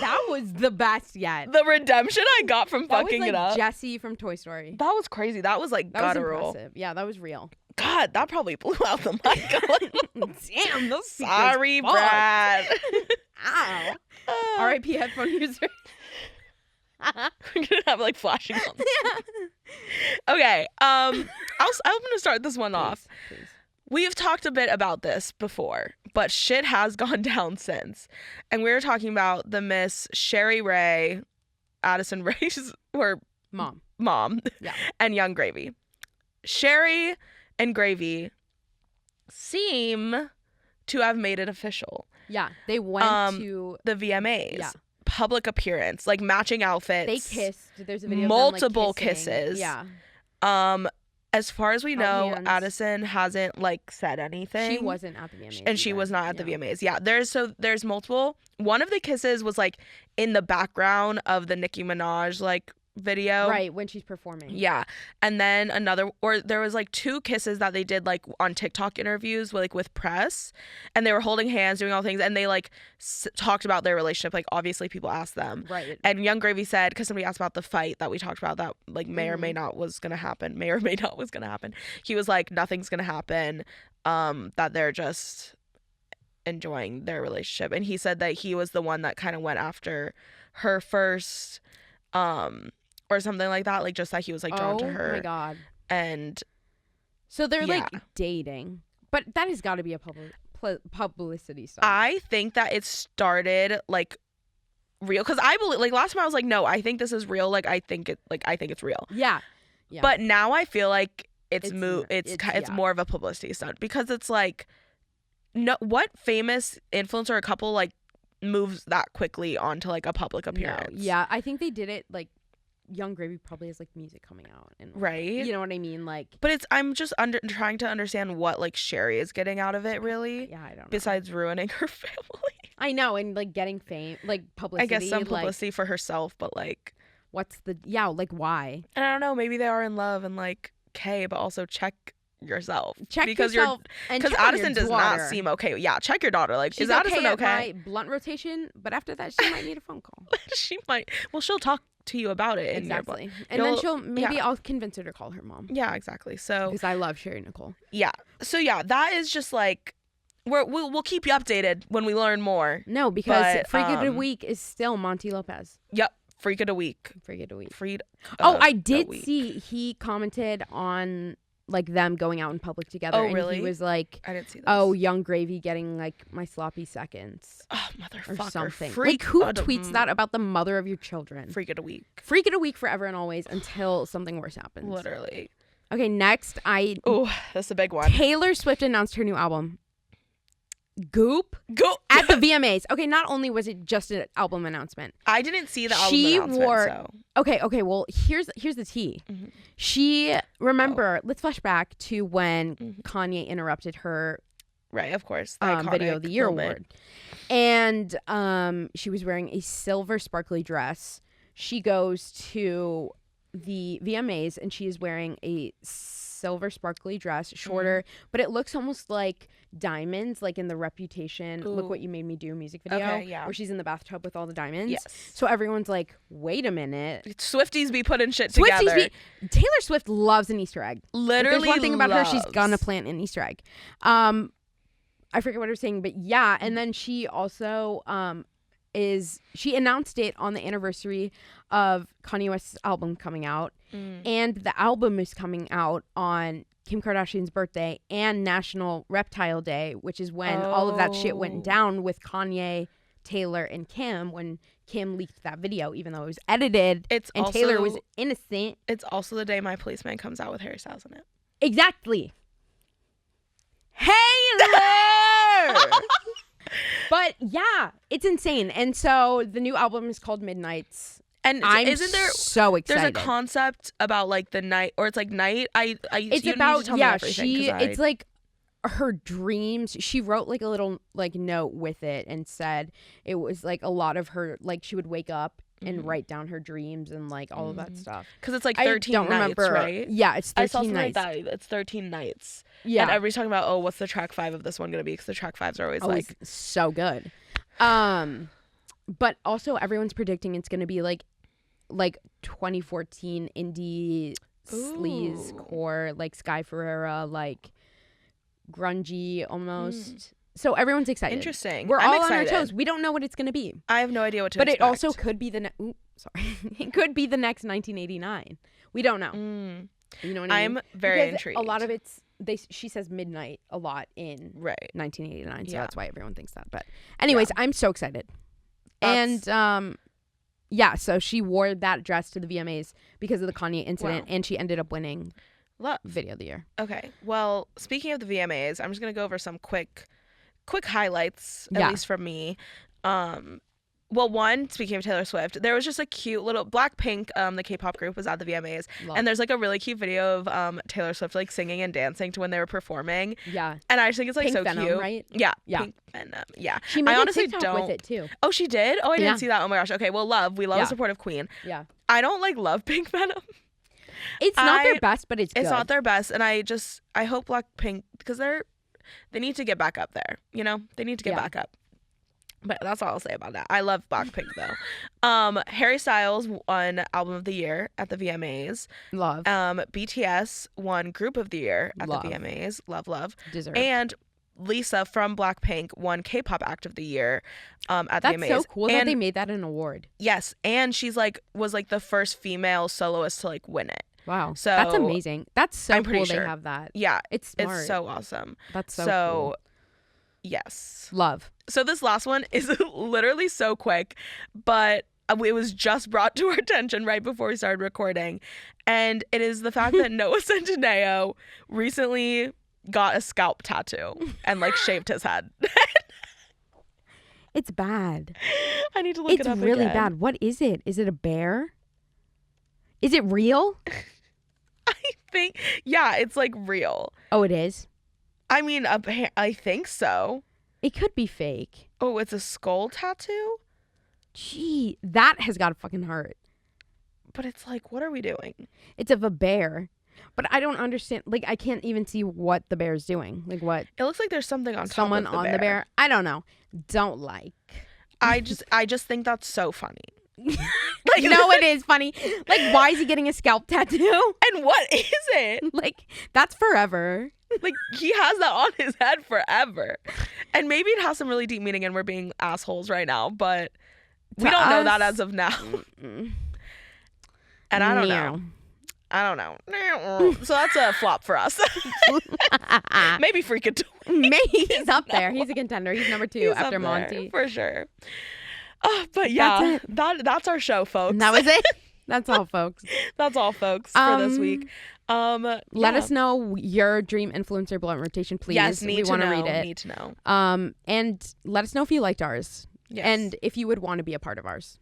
That was the best yet. The redemption I got from That fucking was like it up. Jessie from Toy Story. That was crazy. That was like That was guttural. impressive. Yeah, that was real. God, that probably blew out the mic. Damn, those Sorry, speakers Brad. Ow. R.I.P. headphone user. We're gonna have like flashing on. Okay. I'm gonna start this one off. Please. We've talked a bit about this before, but shit has gone down since. And we were talking about the Miss Sherry Ray, Addison Ray's mom, Yeah. and Young Gravy. Sherry and Gravy seem to have made it official. Yeah, they went to the VMAs. Yeah. Public appearance, like matching outfits. They kissed. There's a video multiple of them, like, kissing. kisses. Yeah. As far as we know, Hands. Addison hasn't like said anything. She wasn't at the VMAs. And she was not at the VMAs. Yeah, there's multiple. One of the kisses was like in the background of the Nicki Minaj like video. Right, when she's performing. Yeah. And then there was like two kisses that they did like on TikTok interviews with press, and they were holding hands, doing all things, and they like talked about their relationship. Like obviously people asked them. Right. And Young Gravy said, because somebody asked about the fight that we talked about that like may or may not was gonna happen. He was like, nothing's gonna happen. That they're just enjoying their relationship. And he said that he was the one that kind of went after her first, or something like that, like just that he was like drawn to her. Oh my god. And so they're like dating, but that has got to be a publicity stunt. I think that it started like real, because I believe, like last time I was like, no, I think this is real. Like I think it's real. Yeah. But now I feel like it's yeah. more of a publicity stunt, because it's like, no, what famous influencer or couple like moves that quickly onto like a public appearance? No. Yeah, I think they did it like. Young Gravy probably has like music coming out, and right, you know what I mean, like. But I'm just trying to understand what like Sherry is getting out of it, really. Yeah, I don't know. Besides ruining her family. I know, and like getting fame, like publicity. I guess some publicity for herself, but like, what's the like why? And I don't know. Maybe they are in love and like okay, but also check yourself. Check because yourself, because Addison does not seem okay. Yeah, check your daughter. Like, she's is Addison okay? At my blunt rotation, but after that, she might need a phone call. She might. Well, she'll talk to you about it. Exactly. And then I'll convince her to call her mom. Yeah, exactly. So because I love Sherry Nicole. Yeah. So yeah, that is just like we'll keep you updated when we learn more. No, because Freak of the Week is still Monty Lopez. Yep. Freak of the Week. I did see he commented on like them going out in public together. Oh, and really? He was like, I didn't see this. Oh, Young Gravy getting like my sloppy seconds. Oh, motherfucker. Or something. Freak like who tweets that about the mother of your children? Freak of the Week. Freak of the Week forever and always until something worse happens. Literally. Okay, next Oh, that's a big one. Taylor Swift announced her new album. Goop Go at the VMAs. Okay, not only was it just an album announcement. I didn't see the album announcement. Okay, well, here's the tea. Mm-hmm. She, remember, let's flash back to when Kanye interrupted her Right, of course. Video of the Year award. And she was wearing a silver sparkly dress. She goes to the VMAs and she is wearing a silver sparkly dress, shorter, but it looks almost like diamonds, like in the Reputation Look What You Made Me Do music video, where she's in the bathtub with all the diamonds. Yes. So everyone's like, wait a minute. Swifties be putting shit together. Taylor Swift loves an Easter egg. Literally, if there's one thing about her, she's gonna plant an Easter egg. I forget what I was saying, but yeah. And then she also she announced it on the anniversary of Kanye West's album coming out. And the album is coming out on Kim Kardashian's birthday and National Reptile Day, which is when all of that shit went down with Kanye, Taylor, and Kim, when Kim leaked that video, even though it was edited and Taylor was innocent. It's also the day My Policeman comes out with Harry Styles in it. Exactly. Taylor! But yeah, it's insane. And so the new album is called Midnights. And isn't there so excited? There's a concept about like the night, or it's like night. It's about it's like her dreams. She wrote like a little like note with it and said it was like a lot of her, like she would wake up and write down her dreams and like all of that stuff. Because it's like 13 nights, remember. Right? Yeah, it's 13 I saw nights. Like that. It's 13 nights. Yeah. And everybody's talking about, what's the track 5 of this one going to be? Because the track 5s are always like so good. But also everyone's predicting it's going to be like 2014 indie sleaze core, like Sky Ferreira, like grungy almost. So everyone's excited. Interesting. We're all on our toes. We don't know what it's going to be. I have no idea what to expect. But it also could be it could be the next 1989. We don't know. You know what I mean? I'm very intrigued. A lot of she says midnight a lot in 1989, so that's why everyone thinks that. But anyways, I'm so excited. Yeah, so she wore that dress to the VMAs because of the Kanye incident, and she ended up winning Video of the Year. Okay, well, speaking of the VMAs, I'm just gonna go over some quick highlights, at least from me. Well, one, speaking of Taylor Swift, there was just a cute little Blackpink, the K-pop group, was at the VMAs. And there's like a really cute video of Taylor Swift like singing and dancing to when they were performing. Yeah. And I just think it's like Pink so Venom, cute. Right? Yeah. Yeah. Pink Venom. Yeah. She made a TikTok with it too. Oh, she did? Oh, I didn't see that. Oh my gosh. Okay, well, we love a supportive queen. Yeah. I don't like love Pink Venom. It's not their best, but it's good. It's not their best, and I hope Blackpink, because they need to get back up there, you know? They need to get back up. But that's all I'll say about that. I love Blackpink though. Harry Styles won Album of the Year at the VMAs. Love. BTS won Group of the Year at the VMAs. Love. Deserved. And Lisa from Blackpink won K-pop Act of the Year at the VMAs. That's so cool that they made that an award. Yes, and she's was the first female soloist to win it. Wow. So that's amazing. That's so cool sure. they have that. Yeah. It's smart. It's so awesome. That's so cool. Yes. Love. So this last one is literally so quick, but it was just brought to our attention right before we started recording. And it is the fact that Noah Centineo recently got a scalp tattoo and shaved his head. It's bad. I need to look it up again. It's really bad. What is it? Is it a bear? Is it real? I think, yeah, it's real. Oh, it is? I mean, I think so. It could be fake. Oh, it's a skull tattoo? Gee, that has got to fucking hurt. But it's what are we doing? It's of a bear. But I don't understand. I can't even see what the bear's doing. What? It looks like there's something on top of the bear. Someone on the bear? I don't know. Don't like. I just think that's so funny. No, it is funny. Why is he getting a scalp tattoo? And what is it? That's forever. He has that on his head forever. And maybe it has some really deep meaning and we're being assholes right now, but we don't know that as of now. And I don't know. So that's a flop for us. Maybe Freakin' Maybe he's up there. He's a contender. He's number 2 after Monty. For sure. But yeah, that's our show, folks. And that was it? That's all, folks. That's all, folks, for this week. Let yeah. us know your dream influencer blunt rotation, please. Yes, we want to read it. Need to know. And let us know if you liked ours. Yes. And if you would want to be a part of ours.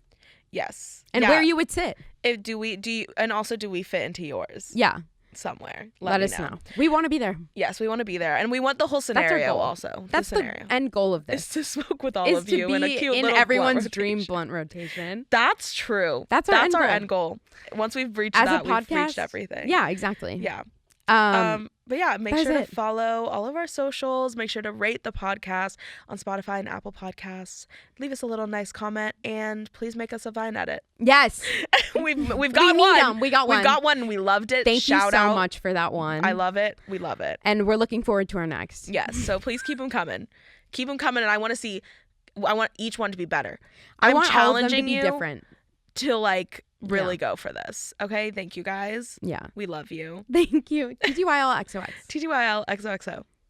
Yes. And where you would sit. Do you and also do we fit into yours? Yeah. Somewhere. Let us know. We want to be there. Yes, we want to be there. And we want the whole scenario. That's our goal. Also. That's the end goal of this. Is to smoke with all of you in a cute little everyone's blunt dream rotation. blunt rotation. That's true. That's our end goal. Once we've reached As that, a podcast, we've reached everything. Yeah, exactly. Yeah. But yeah, make sure to follow all of our socials. Make sure to rate the podcast on Spotify and Apple Podcasts. Leave us a little nice comment, and please make us a Vine edit. Yes, we've got one. We got one. We've got one. And we loved it. Thank you so out. much for that one. I love it. We love it. And we're looking forward to our next. Yes. So please keep them coming. Keep them coming, and I want each one to be better. I I'm want challenging all of them to be you different. to like really go for this. Okay. Thank you guys. Yeah. We love you. Thank you. TTYL XOX. TTYL XOXO.